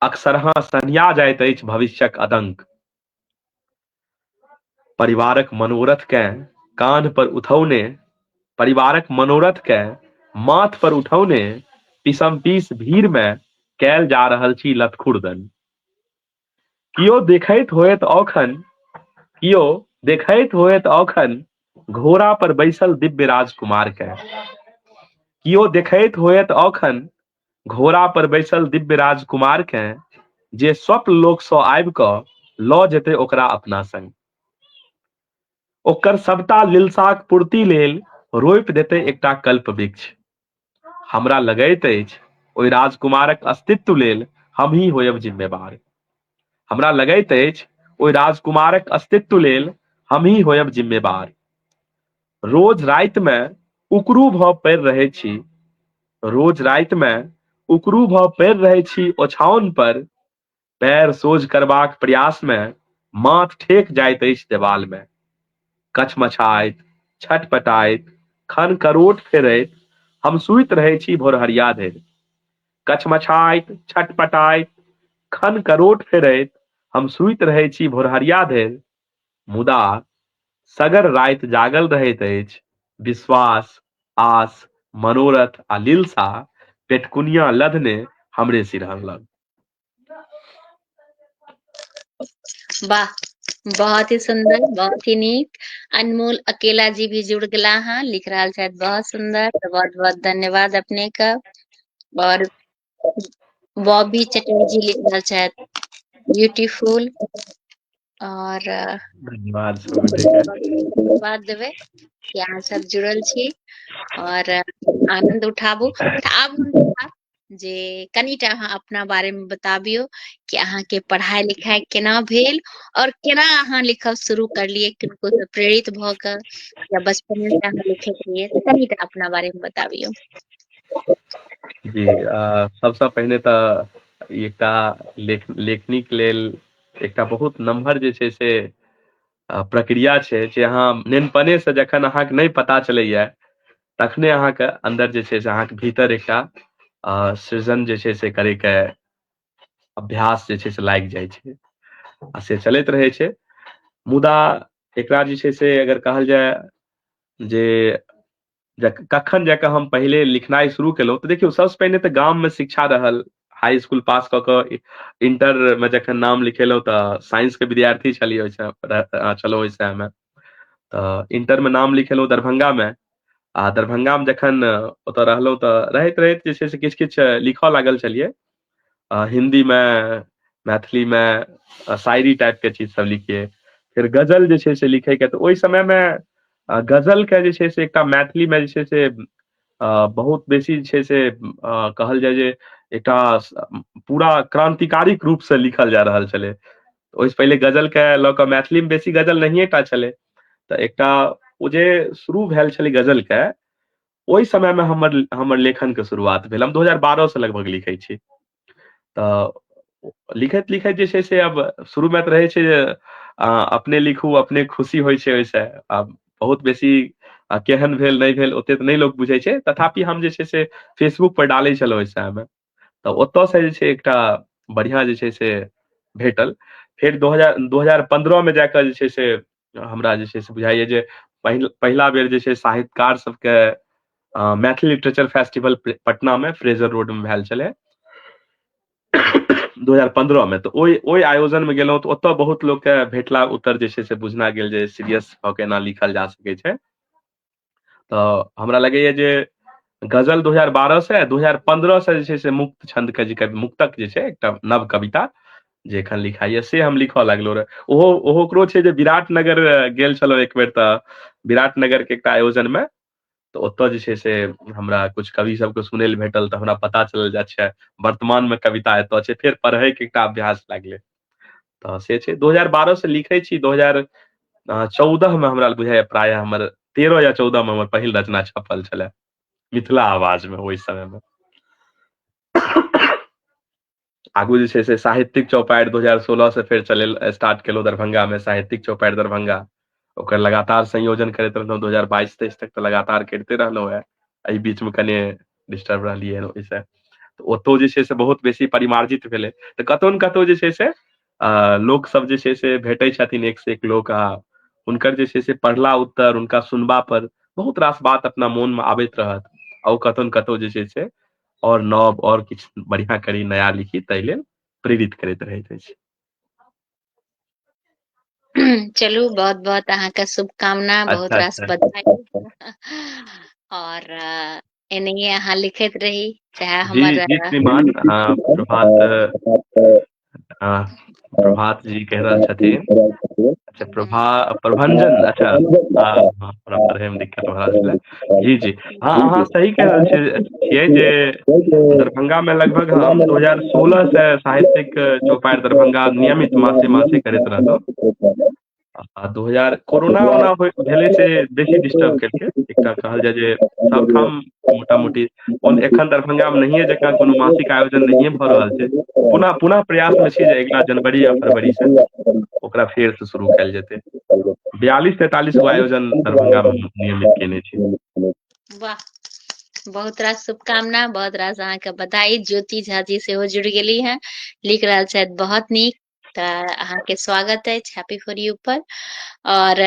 अक्सरहाँ सन्हिया जाइत अछि भविष्यक आतंक। परिवारक मनोरथ केँ कान्ह पर उठौने, परिवारक मनोरथ के माथ पर उठौने पिसम-पीस भीड़ में कैल जा रहल छी लतखुरदन। कियो देखैत होयत औखन, कियो देखैत होयत औखन घोड़ा पर बैसल दिव्य राजकुमार के। कियो देखैत होयत औखन घोड़ा पर बैसल दिव्य राजकुमार के, जे स्वप्न लोक सँ आबि कऽ लऽ जेतै ओकरा अपना संग। ओकर सबटा लिलसाक पूर्ति लेल रोपि देतै एकटा कल्प वृक्ष। हमरा लगैत अछि ओहि राजकुमारक अस्तित्व लेल हमही होयब जिम्मेवार। हमरा लगैत अछि ओहि राजकुमारक अस्तित्व लेल हमही होयब जिम्मेवार। रोज राति में उकरू भऽ पड़ि रहै छी, रोज राति में उकरू भऽ पड़ि रहै छी ओछाओन पर, पैर सोझ करबाक प्रयास में माथ ठेक जाइत अछि देवाल में। कचमचाइत, छटपटाइत खन करोट फेरैत हम सुइत रहै छी भोरहरिया धरि। कछमछाइत छटपटाइत खन करोट फेरैत हम सुइत रहै छी भोरहरिया धरि। मुदा सगर राति जागल रहैत अछि, विश्वास, आस, मनोरथ आ लिलसा पेटकुनिया लदने हमरे सिरहन लग। वाह, बहुत ही सुंदर, बहुत ही नीक। अनमोल अकेला जी भी जुड़ गेला हाँ, लिख रहा है बहुत सुंदर। तो बहुत बहुत धन्यवाद अपने का। और बॉबी चटर्जी लिख रहा है ब्यूटीफुल। और धन्यवाद सुमित के। धन्यवाद देवे कि अहाँ सब जुड़ल छी और आनंद उठाबू। तऽ आब हम चाहब जे कनिटा अहाँ अपना बारे में बताबियो कि अहाँ के पढ़ाई लिखाई केना भेल और केना अहाँ लिखब शुरू करलिए, किनको से प्रेरित भ क या बचपने से अहाँ लिखैत रहिए, तऽ कनिटा अपना बारे में बताबियो। जी, सबसँ पहिने तऽ एकटा लेखनीक लेल एकटा बहुत नमहर जे छै से प्रक्रिया छै, जे अहाँ नेनपने से जखन अहाँके नहि पता चलैया तखने अहाँके अन्दर जे छै से अहाँके भीतर एकटा सृजन जे छै से करैके अभ्यास जे छै से लागि जाइ छै आ से चलैत रहै छै। मुदा एकरा जे छै से अगर कहल जाय जे कखन जाकऽ हम पहिले लिखनाइ शुरू केलहुँ, तऽ देखियौ सबसँ पहिने तऽ गाममे शिक्षा रहल। हाई स्कूल पास कऽ कऽ इंटरमे जखन नाम लिखेलहुँ तऽ साइंसके विद्यार्थी छलियै छलहुँ ओहि समयमे। तऽ इंटरमे नाम लिखेलहुँ दरभंगामे। आ दरभंगामे जखन ओतऽ रहलहुँ तऽ रहैत रहैत जे छै से किछु किछु लिखऽ लागल छलियै, हिंदीमे, मैथिलीमे, शायरी टाइपके चीज सब लिखिए। फिर गजल जे छै से लिखैके, तऽ ओहि समयमे गजलके जे छै से एकटा मैथिलीमे जे छै से बहुत बेसी जे छै से कहल जाय जे एकटा पूरा क्रांतिकारिक रूपसँ लिखल जा रहल छलै। ओहिसँ पहिले गजलके लऽ कऽ मैथिलीमे बेसी गजल नहिए टा छलै। तऽ एकटा ओ जे शुरू भेल छलै गजलके, ओहि समयमे हमर लेखनके शुरुआत भेल। हम 2012 से लगभग लिखै छी। तऽ लिखैत लिखैत जे छै से अब शुरूमे तऽ रहै छै जे अपने लिखू अपने खुशी होइ छै ओहिसँ। आब बहुत बेसी केहन भेल नहि भेल ओतेक तऽ नहि लोक बुझै छै, तथापि हम जे छै से फेसबुक पर डालै छलहुँ ओहि समयमे। तऽ ओतयसँ जे छै एकटा बढ़िआँ जे छै से भेटल। फेर 2015 जा कऽ जे छै से हमरा जे छै से बुझाइए जे पहिला बेर जे छै साहित्यकार सबके मैथिली लिटरेचर फेस्टिवल पटनामे फ्रेजर रोडमे भेल छलै 2015 में। तऽ ओहि आयोजनमे गेलहुँ तऽ ओतऽ बहुत लोकके भेटला उत्तर जे छै से बुझना गेल जे सीरियस भऽ के एना लिखल जा सकै छै। तऽ हमरा लगैए जे गजल 2012 से 2015 से जे छै से मुक्त छंदके जे मुक्तक जे छै एकटा नव कविता जे एखन लिखाइए से हम लिखऽ लगलहुँ रहे। ओहो ओकरो छै जे विराटनगर गेल छलहुँ एक बेर, तऽ विराटनगरके एकटा आयोजनमे, तऽ ओतऽ जे छै से हमरा कुछ कवि सबके सुनै लए भेटल। तऽ हमरा पता चलल जे अच्छा वर्तमानमे कविता एतऽ छै। फेर पढ़ैके एकटा अभ्यास लागलै। तऽ से छै 2012 से लिखै छी। 2014 में हमरा बुझाइए प्रायः हमर 13 या 14 में हमर पहिल रचना छपल छलै मिथिला आवाजमे ओहि समयमे। आगू जे छै से साहित्यिक चौपाइर 2016 से फेर चलै स्टार्ट केलहुँ दरभंगामे, साहित्यिक चौपाइर दरभंगा। ओकर लगातार संयोजन करैत रहलहुँ 2022-23 तक, तऽ लगातार करिते रहलहुँ है। एहि बीचमे कनि डिस्टर्ब रहलियै ओहिसँ। तऽ ओतौ जे छै से बहुत बेसी परिमार्जित भेलै। तऽ कतहु ने कतहु जे छै से लोक सब जे छै से भेटै छथिन, एक से एक लोक, आ हुनकर जे छै से पढ़ला उत्तर, हुनका सुनबा पर बहुत रास बात अपना मोनमे आबैत रहत। आ ओ कतहु ने कतहु जे छै से और नव और किछु बढ़िआँ करी, नया लिखी, ताहि लेल प्रेरित करैत रहैत अछि। चलू, बहुत बहुत अहाँके शुभकामना, बहुत अच्छा रास अच्छा। बधाई। और एनाहिए अहाँ लिखैत रही, चाहे जी हमर जी श्रीमान, अ, प्रभात जी कह रहल छथिन। अच्छा प्रभंजन, अच्छा हमरा पढ़ै में दिक्कत भऽ रहल छलै। जी जी हाँ, अहाँ सही कह रहल छियै जे दरभंगा में लगभग हम 2016 से साहित्यिक चौपाइर दरभंगा नियमित मासे मासे करैत रहलहुँ। 2000 कोरोना ओना भेलै से बेसी डिस्टर्ब केलकै। एकटा कहल जाय जे सबठाम मोटा मोटी एखन दरभंगा में नहिये जकाँ कोनो मासिक आयोजन नहिये भऽ रहल छै। पुनः प्रयास में छी जे अगिला जनवरी या फरवरी से ओकरा फेर से शुरू कयल जेतै। 42-43 गो आयोजन दरभंगा में नियमित केने छी। वाह, बहुत रास शुभकामना, बहुत रास अहाँके बधाई। ज्योति झा जी सेहो जुड़ि गेली हैं, लिख रहल छथि बहुत नीक। तऽ अहाँके स्वागत अछि हैप्पी फॉर यू पर। और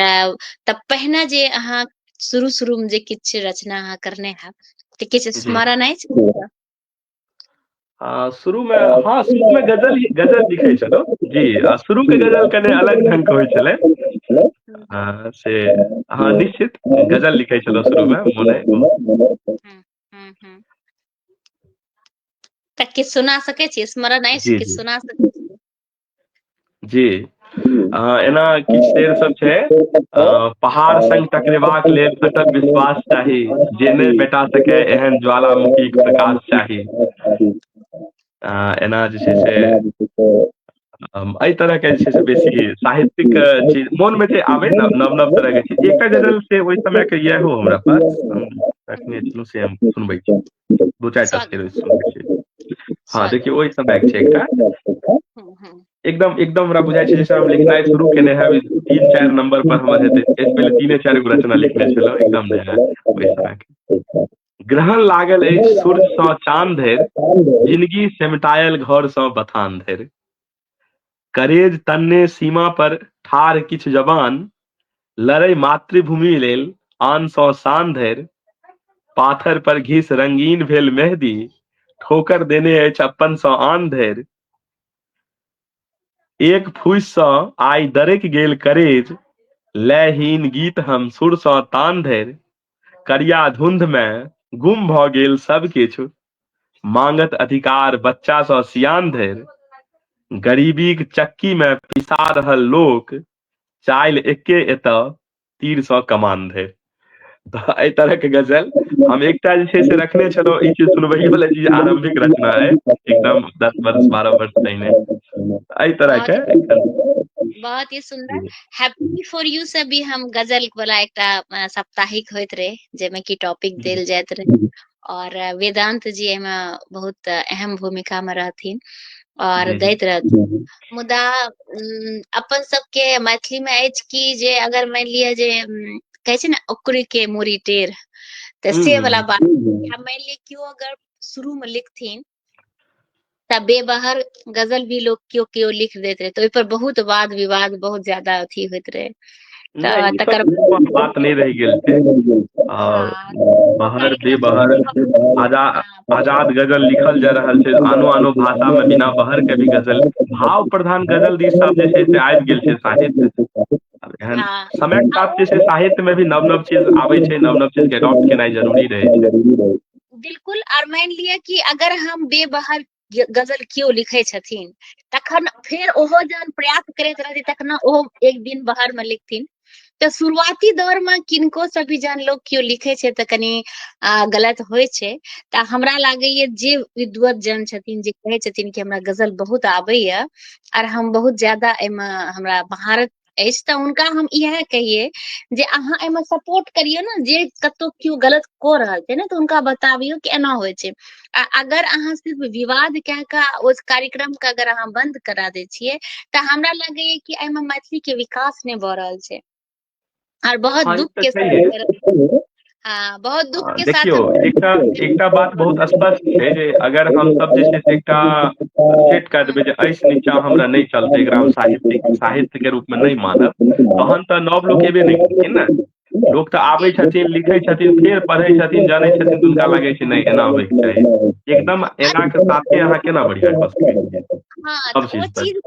तब पहिने जे अहाँ शुरू में जे किछु रचना अहाँ करने हैब तऽ किछु जी स्मरण अछि? शुरू में गजल लिखे छलौ जी। शुरू के गजल कने अलग ढंग के होइ छलै। से निश्चित गजल लिखे छलौ शुरू में, मोन अइ। तऽ किछु सुना सकै छी? स्मरण अछि, जी किछु जी सुना सकै छी? जी एना किछु शेर सब छै। पहाड़ संग टकरेबाक लेल अटल विश्वास चाही, जे नहि भेटा सकै एहन ज्वालामुखीक प्रकाश चाही। एना जे छै से एहि तरह के जे छै से बेसी साहित्यिक चीज मोन में जे आबै नव नव तरह के चीज। एकटा गजल से ओहि समय के इएहो हमरा पास, हम रखने छलहुँ, से हम सुनबै छी। दू चारि टा शेर स्वागत सुनबै छी। स्वागत। देखियौ ओहि समय के छै एकटा, एकदम हमरा बुझाइ छै जैसे हम लिखनाइ शुरू केने हैं 3-4 नंबर पर हमर हेतै। एहिसँ पहिले 3-4 गो रचना लिखने छलहुँ, एकदम नया ओहि समय के। ग्रहण लागल अछि सूर्य सँ चांद धरि, जिंदगी सेमटायल घर सँ बथान धरि। करेज तन्ने सीमा पर ठाढ़ किछु जवान, लड़ै मातृभूमि लेल आन सँ शान धरि। पाथर पर घीस रंगीन भेल मेहदी, ठोकर देने अछि अपन सँ आन धरि। एक फूसि सँ आइ दरकि गेल करेज, लयहीन गीत हम सुर सँ तान धरि। करिया धुंध में गुम भऽ गेल सब किछु, मांगत अधिकार बच्चा सँ सियान धरि। गरीबीक चक्की में पिसा रहल लोक, चालि एके एतऽ तीर सँ कमान धरि। तऽ एहि तरह के गजल हम एकटा जे छै से रखने छलहुँ। ई चीज सुनबैयो वाला चीज आरंभिक रचना है, एकदम 10 वर्ष 12 वर्ष पहिने। एहि तरह बहुत के बहुत ही सुंदर। हैप्पी फॉर यू से भी हम गजल वाला एकटा साप्ताहिक होइत रहे, जेमे की टॉपिक देल जाइत रहे। और वेदांत जी एमे बहुत अहम भूमिका में रहथिन और जी जी दैत रहथिन। मुदा अपन सबके मैथिली में अछि कि जे अगर मान लिअ जे कहै छै ने ओकरे के मूड़ी टेढ़, तऽ से वाला बात। मान लिअ केओ अगर शुरू में लिखथिन तब बेबहर गजल भी लोग केओ लिख देते रहे, तो ओहि पर बहुत वाद विवाद बहुत ज्यादा अथी होइत रहे। नहीं, ई तकर सब बात नहीं रह गेल छै। और हाँ बहर कार्यक्रम बेबहर आजाद गजल लिखल जा रहल छै, आनो आनो भाषा में बिना बहर के भी गजल, भाव प्रधान गजल दिस सब जे छै से आबि गेल छै साहित्य। आब एहन हाँ समय के साथ जे छै साहित्य में भी नव नव चीज आबै छै, नव नव चीज के अडॉप्ट केनाइ जरूरी रहै छै। बिल्कुल। और मान लिअ कि अगर हम बेबहर गजल केओ लिखे छथिन, तखन फेर ओहो जहन प्रयास करैत रहथिन तखन ओहो एक दिन बहर में लिखथिन। तऽ शुरुआती दौर में किनको से भी जहन लोग केओ लिखे छै तऽ कनी गलत होइ छै। तऽ हमरा लागैया जे विद्वत जन छथिन, जे कहै छथिन कि हमरा गजल बहुत आबैया और हम बहुत ज्यादा एहिमे हमरा महारत अछि, तऽ हुनका हम इएह कहिए जे अहाँ एहिमे सपोर्ट करियौ ने। जे कतौ केओ गलत कऽ रहल छै ने, तऽ हुनका बताबियौ कि एना होइ छै। आ अगर अहाँ सिर्फ विवाद कए कऽ उस कार्यक्रम के अगर अहाँ बंद करा दै छियै, तऽ हमरा लगैया कि एहिमे मैथिली के विकास नहि भऽ रहल छै। और बहुत हाँ, ई दुख तऽ के छैहे। साथ, हाँ बहुत दुख के साथ देखियौ हम एकटा बात बहुत स्पष्ट छै जे अगर हमसब जे छै से एकटा सेट कऽ देबै जे एहिसँ नीचा हमरा नहि चलतै, एकरा हम साहित्य के रूप में नहीं मानब, तहन तऽ नव लोक एबे नहीं करथिन ने। लोक तऽ आबै छथिन, लिखै छथिन, फेर पढ़ै छथिन, जानै छथिन, तऽ हुनका लागै छै नहीं एना होयके चाही। एकदम एना के साथे अहाँ केना बढ़िआँ कऽ सकै छियै हाँ सब तऽ ओ चीज पर। चीज,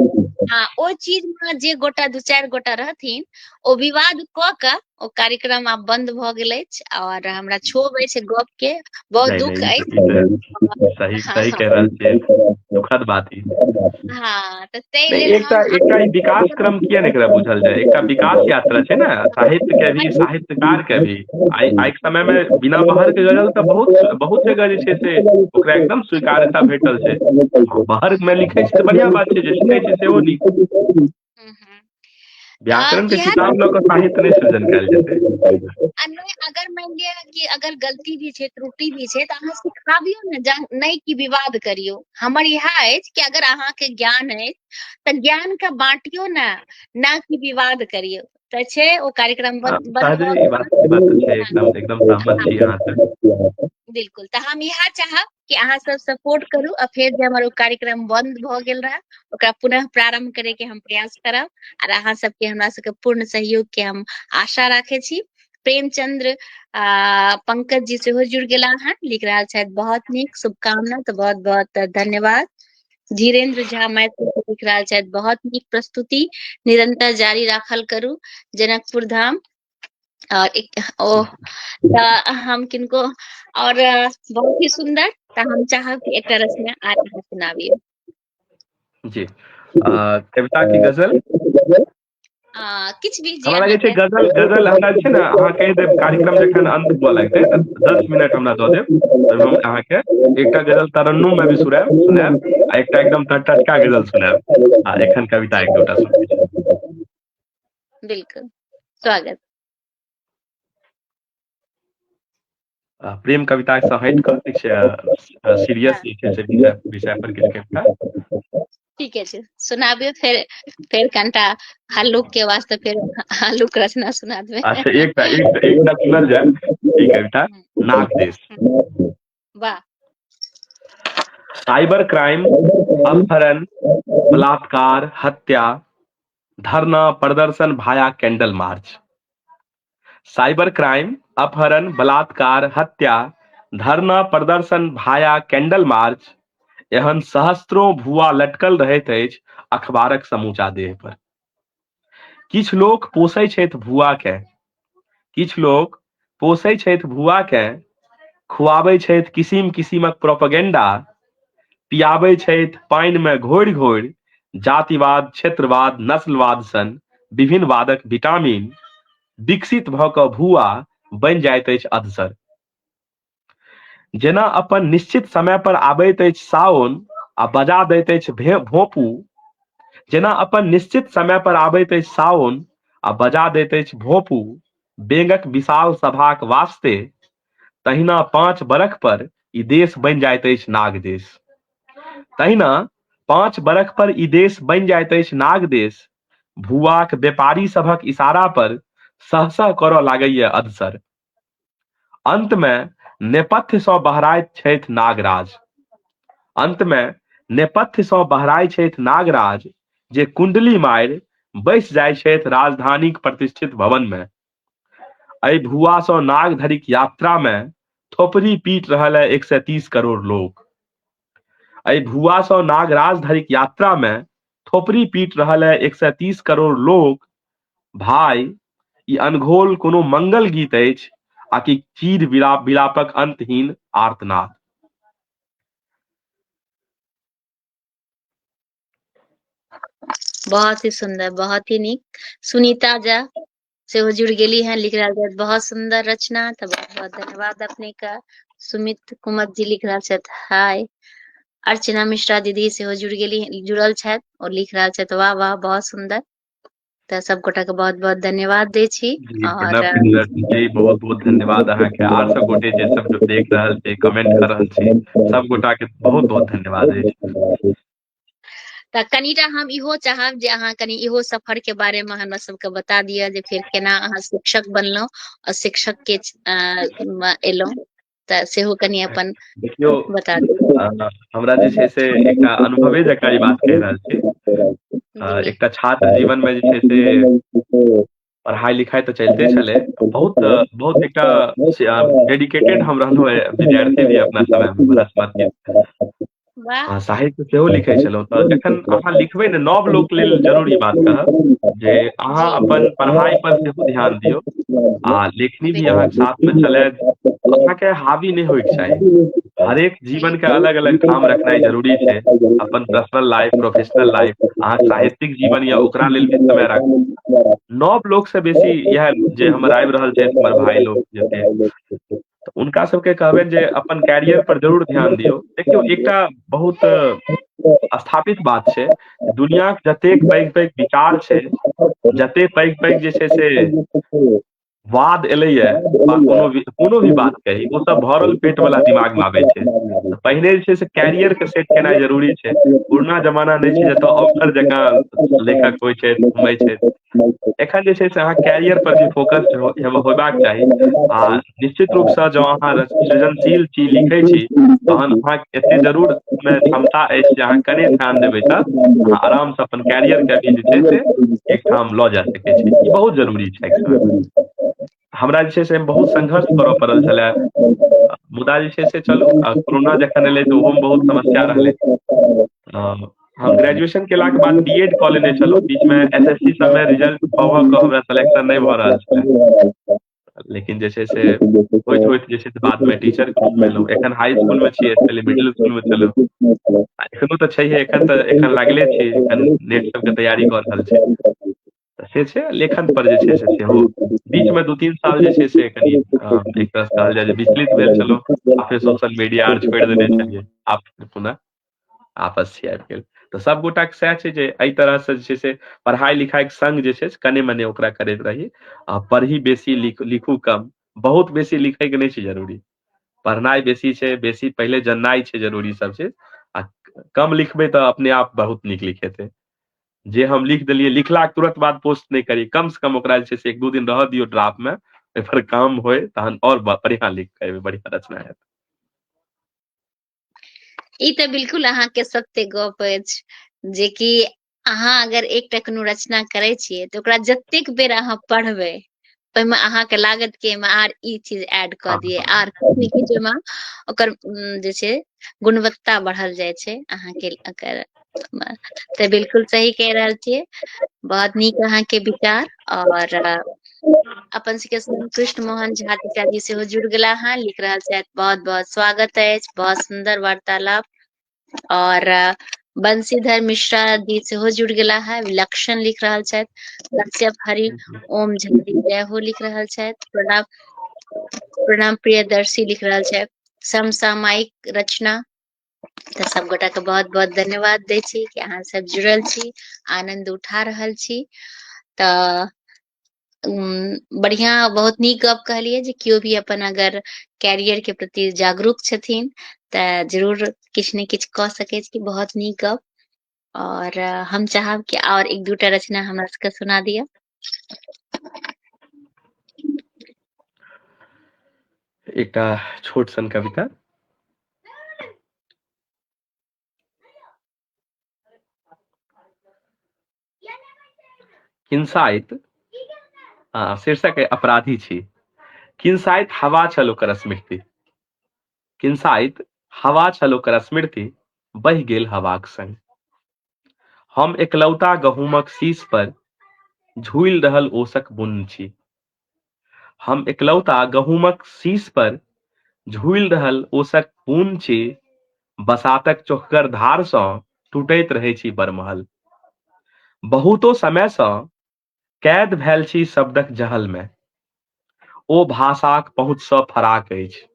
हाँ ओ चीज में जे गोटा 2-4 गोटा रहथिन, ओ विवाद कऽ कऽ ओ कार्यक्रम आब बंद भऽ गेल अछि। और हमरा क्षोभ अछि गप के, बहुत नहीं दुख नहीं, ई अछि। तऽ सही हाँ सही कह रहल छियै, दुखद बात ई। हाँ तऽ ताहि नहीं, लेल एकटा ई विकास क्रम किया ने एकरा बुझल जाय, एकटा विकास यात्रा छै ने साहित्य के भी, साहित्यकार के भी। आइ के समय में बिना बहर के गजल तऽ बहुत जगह जे छै से ओकरा एकदम स्वीकार्यता भेटल छै। बहर में लिखै छै तऽ बढ़ियां बात छै, जे सुनै छै सेहो नीक। व्याकरण के इएह किताब लऽ कऽ साहित्य नहीं सृजन कयल जेतै। नहीं, अगर मान लिअ कि अगर गलती भी छै, त्रुटि भी छै, तऽ अहाँ सिखाबियौ ने, नहीं कि विवाद करियौ। हमर इएह अछि कि अगर अहाँके ज्ञान अछि तऽ ज्ञान के बांटियो ना कि विवाद करियौ। तऽ छै ओ कार्यक्रम बंद सहजे भऽ ई गेल। बात तो छै, एकदम सहमत छी अहाँ से। बिल्कुल, तऽ हम इएह चाहब कि अहाँ सब सपोर्ट करू आ फेर जे हमर ओ कार्यक्रम बंद भऽ गेल रहा ओकरा पुनः प्रारंभ करे के हम प्रयास करब, और अहाँ सबके हमरा सबके पूर्ण सहयोग के हम आशा राखे छी। प्रेमचंद्र पंकज जी सेहो जुड़ गेला हन, लिख रहल छथि बहुत नीक शुभकामना, तऽ बहुत बहुत धन्यवाद। धीरेन्द्र झा मैथिली से लिख रहल छथि बहुत नीक प्रस्तुति, निरंतर जारी राखल करू जनकपुर धाम। और तऽ हम किनको और बहुत ही सुंदर, तऽ हम चाहब कि एकटा रचना आज अहाँ सुनाबियौ। जी, कविता की गजल किछ भी जे हमरा लगे छै अहाँके गजल हमरा छै ने, अहाँ कहि देब कार्यक्रम जखन अंत हुआ लगतै तऽ 10 मिनट हमरा दऽ देब, ओहिमे हम अहाँके एकटा गजल तरन्नुम में भी सुनायब आ एकटा एकदम टटका गजल सुनायब, आ एखन कविता एक दूटा सुनबे छी। बिल्कुल स्वागत। प्रेम कविता से हटि कऽ सीरियस जे छै से विषय पर किछु कविता। ठीके छै, सुनाबियौ, फेर कनिटा हल्लुक के वास्ते फेर हल्लुक रचना सुना देबै। अच्छा, एकटा सुनल जाय ई कविता, नाग देश। वाह। साइबर क्राइम, अपहरण, बलात्कार, हत्या, धरना प्रदर्शन भाया कैंडल मार्च। साइबर क्राइम, अपहरण, बलात्कार, हत्या, धरना प्रदर्शन भाया कैंडल मार्च, एहन सहस्त्रों भुआ लटकल रहैत अछि अखबारक समूचा देह पर। किछु लोक पोषै छथि भुआकेँ, किछु लोक पोषै छथि भुआकेँ, खुआबै छथि किसिम किसिमक प्रोपेगेंडा, पियाबै छथि पानिमे घोरि घोरि जातिवाद, क्षेत्रवाद, नस्लवाद सन विभिन्न वादक विटामिन, विकसित भऽ कऽ भुआ बनि जाइत अछि अधसर। जेना अपन निश्चित समय पर आबैत अछि साओन आ बजा दैत अछि भोंपू, जेना अपन निश्चित समय पर आबैत अछि साओन आ बजा दैत अछि भोंपू बेंगक विशाल सभाक वास्ते, तहिना 5 बरख पर ई देश बनि जाइत अछि नाग देश। तहिना 5 बरख पर ई देश बनि जाइत अछि नाग देश, भुआक व्यापारी सभक इशारा पर सहसह करऽ लागैए अधसर। अंत में नेपथ्य सँ बहराइत छथि नागराज, अंत में नेपथ्य सँ बहराइत छथि नागराज, जे कुंडली मारि बैसि जाइ छथि राजधानीक प्रतिष्ठित भवन में। एहि भुआ सँ नाग धरिक यात्रा में थोपड़ी पीट रहल है 130 करोड़ लोग। एहि भुआ सँ नागराज धरिक यात्रा में थोपड़ी पीट रहल है 130 करोड़ लोग। भाई, ई अनघोल कोनो मंगल गीत अछि आकि चीर विलापक अंतहीन आर्तनाद। बहुत ही सुंदर, बहुत ही नीक। सुनीता झा सेहो जुड़ गेली हैं, लिख रहल छथि बहुत सुंदर रचना, तऽ बहुत बहुत धन्यवाद अपने का। सुमित कुमार जी लिख रहल छथि हाय। अर्चना मिश्रा दीदी सेहो जुड़ल छथि और लिख रहल छथि वाह वाह बहुत सुंदर। तऽ सब गोटा के बहुत बहुत धन्यवाद दै छी। जी, और प्रणव जी, बहुत बहुत धन्यवाद अहाँके, आर सब गोटे जे सब देख रहल छी, कमेंट कर रहल छी, सब गोटा के बहुत बहुत धन्यवाद अछि। तऽ कनिटा हम इहो चाहब जे अहाँ कनि इहो सफर के बारे में हमरा सबके बता दिअ, जे फेर केना अहाँ शिक्षक बनलहुँ और शिक्षक के एलहुँ, तऽ सेहो कनि अपन देखियौ, बता दिअ। हमरा जे छै से एकटा अनुभवे जकाँ ई बात कहि रहल छी। जी एकटा छात्र जीवन में जे छै से पढ़ाई लिखाई तऽ चलिते छलै, बहुत एकटा डेडिकेटेड हम रहलहुँ विद्यार्थी भी अपना समय में बृहस्पति। वाह। साहित्य सेहो लिखै छलहुँ, तऽ जखन अहाँ लिखबै ने, नव लोक लेल जरूर ई बात कहब जे अहाँ जी अपन पढ़ाई पर सेहो ध्यान दियौ, आ लेखनी भी अहाँके साथ में चलए। अहाँके हावी नहीं होइके चाही, हरेक जीवन के अलग अलग ठाम रखनाइ जरूरी छै। अपन पर्सनल लाइफ, प्रोफेशनल लाइफ, अहाँ साहित्यिक जीवन या ओकरा लेल भी समय राखू। नव लोक से बेसी इएह जे हमर आबि रहल छै, हमर भाई लोग जते, तऽ हुनका सबके कहबनि जे अपन कैरियर पर जरूर ध्यान दियौ। देखियौ, एकटा बहुत स्थापित बात छै, दुनियाक जतेक पैघ पैघ विचार छै, जते पैघ पैघ जे छै से वाद एलैया बा कोनो भी बात कही ओ सब भरल पेट वाला दिमाग में आबै छै। तऽ पहिने जे छै से कैरियर के सेट केनाइ जरूरी छै। पुरना जमाना नहि छै जतऽ ऑफर जकाँ लेखक होइ छै घुमै छै। एखन जे छै से अहाँ कैरियर पर भी फोकस होयबाक चाही। आ निश्चित रूपसँ जँ अहाँ सृजनशील छी, लिखै छी, तहन अहाँ एते जरूर मे क्षमता अछि जे अहाँ कने ध्यान देबै तऽ अहाँ आरामसँ अपन कैरियर के भी जे छै से एकठाम लऽ जा सकै छी। ई बहुत जरूरी छै एक समय में। हमरा जे छै से बहुत संघर्ष करऽ पड़ल छलए, मुदा जे छै से चलू कोरोना जखन एलै तऽ ओहोमे बहुत समस्या रहलै। हम ग्रेजुएशन केलाके बाद बीएड कऽ लेने छलहुँ, बीचमे एसएससी सबमे रिजल्ट भऽ कऽ हमरा सिलेक्शन नहि भऽ रहल छलै, लेकिन जे छै से होइत होइत जे छै से बादमे टीचरके रूपमे एलहुँ। एखन हाई इसकुलमे छियै, पहिले मिडिल इसकुलमे छलहुँ, एखनो तऽ छैहे। एखन लागले छी, एखन नेट सबके तैयारी कऽ रहल छी। तऽ से छै लेखन पर जे छै से सेहो बीचमे 2-3 साल जे छै से कनि एक तरह कहल जाय जे विचलित भेल छलहुँ, आ फेर सोशल मीडिया आर छोड़ि देने छलियै। आब फिर पुनः आपस छी आबि गेल। तऽ सभगोटाके सएह छै जे एहि तरहसँ जे छै से पढ़ाई लिखाईके संग जे छै से कने मने ओकरा करैत रही। आ पढ़ी बेसी, लिखू कम। बहुत बेसी लिखैके नहि छै जरूरी, पढ़नाइ बेसी छै, बेसी पहिले जननाइ छै जरूरी सब चीज। आ कम लिखबै तऽ अपने आप बहुत नीक लिखेतै। जे हम लिख देलियै, लिखलाके तुरंत बाद पोस्ट नहि करी, कम से कम ओकरा जे छै से 1-2 दिन रहऽ दियौ ड्राफ्ट में, ओहि पर काम होय तहन और बढ़ियां लिख के एबै, बढ़ियां रचना हैत। ई तऽ बिल्कुल अहाँके सत्य गप अछि, जेकि अहाँ अगर एकटा कोनो रचना करै छियै तऽ ओकरा जतेक बेर अहाँ पढ़बै, ओहिमे अहाँके लागत कि एहिमे आर ई चीज ऐड कऽ हाँ दियै, हाँ आर किछु ने किछु ओहिमे ओकर जे छै गुणवत्ता बढ़ल जाइ छै अहाँके एकर। तऽ बिल्कुल सही कह रहल छियै, बहुत नीक अहाँके विचार। और अपन सबके कृष्ण मोहन झा जी सेहो जुड़ गेला हँ, लिख रहल छथि बहुत बहुत स्वागत अछि, बहुत सुंदर वार्तालाप। और बंशीधर मिश्रा जी सेहो जुड़ गेला है, विलक्षण लिख रहल छथि। कश्यप हरि ओम झा जी जय हो लिख रहल छथि। प्रणाम प्रणाम प्रियदर्शी लिख रहल छथि, समसामयिक रचना। तऽ सब गोटा के बहुत बहुत धन्यवाद दै छी कि अहाँ सब जुड़ल छी, आनंद उठा रहल छी। तऽ बढ़िया, बहुत नीक गप कहलियै जे केओ भी अपन अगर कैरियर के प्रति जागरूक छथिन तऽ जरूर किछु ने किछु कऽ सकै छी। बहुत नीक गप। और हम चाहब कि और 1-2टा रचना हमरा सबके सुना दिअ। एकटा छोट सन कविता। किंसाइत, शीर्षक है अपराधी छी। किंसाइत हवा छल ओकर स्मृति, किंसाइत हवा छल ओकर स्मृति, बहि गेल हवाक संग। हम एकलौता गहूमक शीश पर झूलि रहल ओसक बुन्न छी। हम एकलौता गहूमक शीश पर झूलि रहल ओसक बुन्न छी, बसातक चोखगर धार सँ टूटैत रहै छी बरमहल। बहुतो समय सँ कैद भेल छी शब्दक जहल में, ओ भाषाक पहुँच सँ फराक अछि।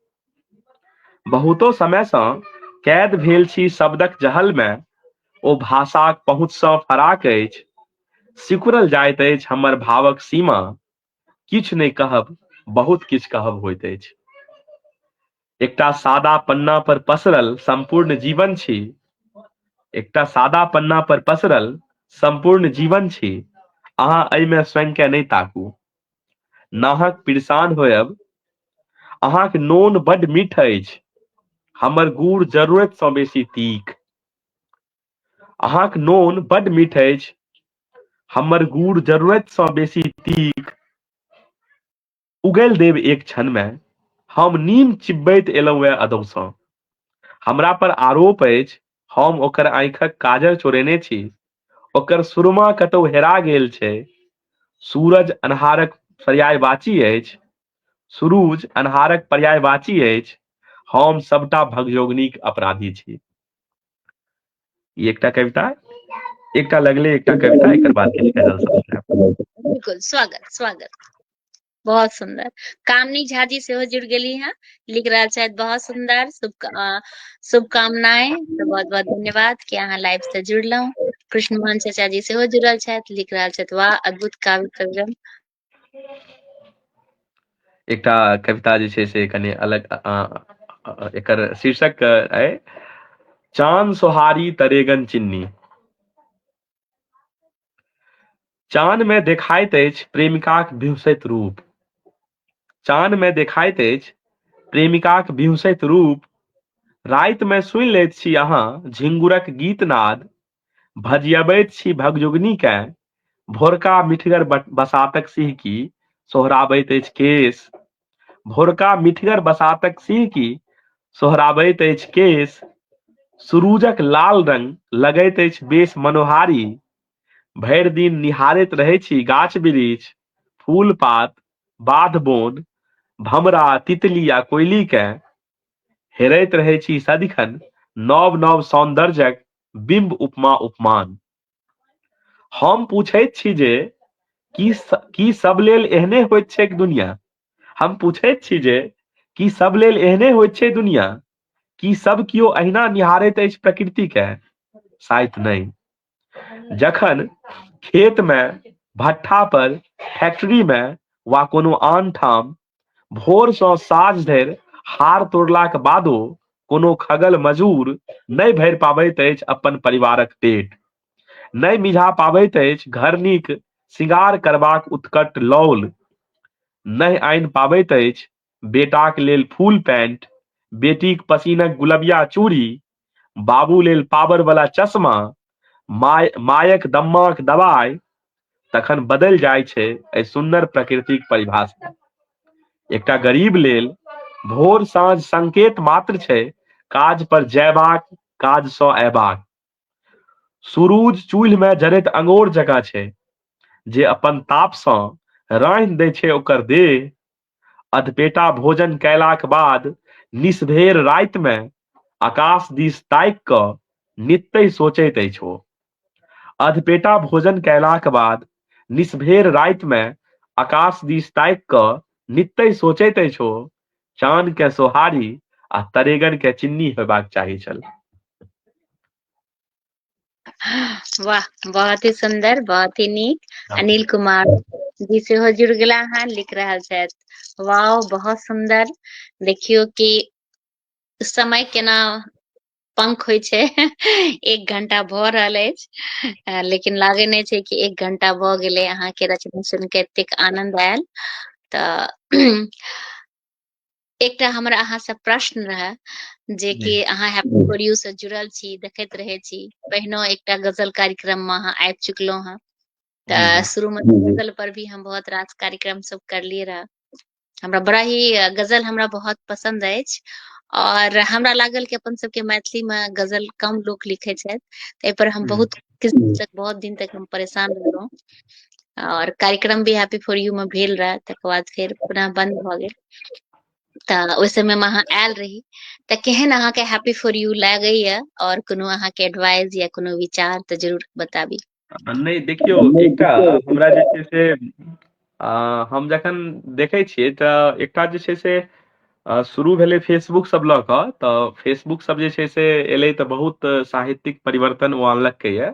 बहुतो समय सँ कैद भेल छी शब्दक जहल में, ओ भाषाक पहुँच सँ फराक अछि। सिकुड़ल जाइत अछि हमर भावक सीमा, किछु नहि कहब बहुत किछु कहब होइत अछि। एकटा सादा पन्ना पर पसरल संपूर्ण जीवन छी, एकटा सादा पन्ना पर पसरल संपूर्ण जीवन छी, अहाँ एहिमे स्वयं के नहि ताकू। नाहक परेशान होयब, अहाँक नोन बड्ड मीठ अछि, हमर गुड़ जरूरत सँ बेसी तीख। अहाँक नोन बड्ड मीठ अछि, हमर गुड़ जरूरत सँ बेसी तीख। उगैल देब एक क्षण में, हम नीम चिब्बैत एलहुँ अदौ सँ। हमरा पर आरोप अछि, हम ओकर आँखिक काजर चोरेने छी, ओकर सुरमा कतौ हेरा गेल छै। सूरज अन्हारक पर्यायवाची अछि, सुरूज अन्हारक पर्यायवाची अछि, हम सबटा भगजोगनीक अपराधी छी। ई एकटा कविता। एकटा लगले एकटा कविता, एकर बाद किछु गजल सब सुनाएब। बिल्कुल, स्वागत स्वागत। बहुत सुंदर। कामनी झा जी सेहो जुड़ गेली हैं, लिख रहल छथि बहुत सुंदर, शुभकामनाएं। तो बहुत बहुत धन्यवाद कि अहाँ लाइव से जुड़लहुँ। कृष्ण मोहन चाचा जी सेहो जुड़ल छथि, लिख रहल छथि वाह अद्भुत काव्य प्रगम। एकटा कविता जे छै से कनि अलग एकर शीर्षक अइ चान सोहारी तरेगन चिन्नी। चान में देखाइत अछि प्रेमिकाक बिहुसैत रूप, चान में देखाइत अछि प्रेमिकाक बिहुसैत रूप, राति में सुनि लैत छी अहाँ झिंगुरक गीत नाद, भजियबैत छी भगजुगनीकेँ, भोरका मिठगर बसातक सिहकी सोहराबैत अछि केश, भोरका मिठगर बसातक सिहकी सोहराबैत अछि केश, सुरूजक लाल रंग लगैत अछि बेस मनोहारी, भरि दिन निहारैत रहै छी गाछ वृक्ष, फूल पात, बाध बोन, भमरा तितली आ कोयलीकेँ, हेरैत रहै छी सदिखन नव नव सौन्दर्यक बिंब उपमा उपमान। हम पूछैत छी जे की सब लेल एहने होइत छैक दुनिया, हम पूछैत छी जे की सब लेल एहने होइत छै दुनिया, की सब कियो अहिना निहारैत अछि प्रकृतिकेँ, शायद नहि। जखन खेत में, भट्ठा पर, फैक्ट्री में वा कोनो आन ठाम भोर सँ साँझ धरि हार तोड़लाक बादो कोनो खगल मजूर नहि भरि पाबैत अछि अपन परिवारक पेट, नहि मिझा पाबैत अछि घर नीक सिंगार करबाक उत्कट लौल, नहि आनि पाबैत अछि बेटाक लेल फूल पैंट, बेटीक पसीनक गुलबिया चूड़ी, बाबू लेल पावर वाला चश्मा, मायक दम्माक दवाई, तखन बदलि जाइ छै एहि सुन्दर प्रकृतिक परिभाषा। एकटा गरीब लेल भोर साँझ संकेत मात्र छै काज पर जयबाक, काज सँ अयबाक। सूरूज चूल्हि में जरैत अंगोर जकाँ छै जे अपन ताप सँ रान्हि दै छै ओकर देह, अधपेटा भोजन कयलाक बाद निसभेर राति में आकाश दिस ताकि कऽ नित्य सोचैत अछि ओ, अधपेटा भोजन कयलाक बाद निसभेर राति में आकाश दिस ताकि कऽ नित्य सोचैत अछि ओ, चान के सोहारी आ तरेगन के चिन्नी हेबाक चाही छल। वाह, बहुत ही सुंदर, बहुत ही नीक। अनिल कुमार जी सेहो जुड़ गेला हँ, लिख रहल छथि वाह बहुत सुंदर। देखियो कि समय केना पंख होइ छै एक घंटा भऽ रहल अछि लेकिन लागे नहि छै कि एक घंटा भऽ गेलै। अहाँके रचना सुनि के एतेक आनंद आयल। तऽ एकटा हमरा अहाँ से प्रश्न रहै जे कि अहाँ हैप्पी फॉर यू से जुड़ल छी, देखैत रहे छी, पहिनो एकटा गजल कार्यक्रम में अहाँ आबि चुकलहुँ हँ। तऽ शुरू में गजल पर भी हम बहुत रास कार्यक्रम सब करलिए रह। हमरा बड़ा ही गजल हमरा बहुत पसंद अछि और हमरा लागल कि अपन सबके मैथिली में गजल कम लोग लिखे छथि, ताहि पर हम बहुत बहुत दिन तक हम परेशान रहलहुँ और कार्यक्रम भी हैप्पी फॉर यू में भेल रहे, तकर बाद फेर पुनः बंद भऽ गेल। तऽ ओहि समय में अहाँ आयल रही, तऽ केहन अहाँके हैप्पी फॉर यू लागैया और कोनो अहाँके एडवाइस या कोनो विचार तऽ जरूर बताबी। नहीं देखियो, एकटा हमरा जे छै से हम जखन देखै छियै तऽ एकटा जे छै से शुरू भेलै फेसबुक सब लऽ कऽ, तऽ फेसबुक सब जे छै से एलै तऽ बहुत साहित्यिक परिवर्तन ओ आनलकै ये।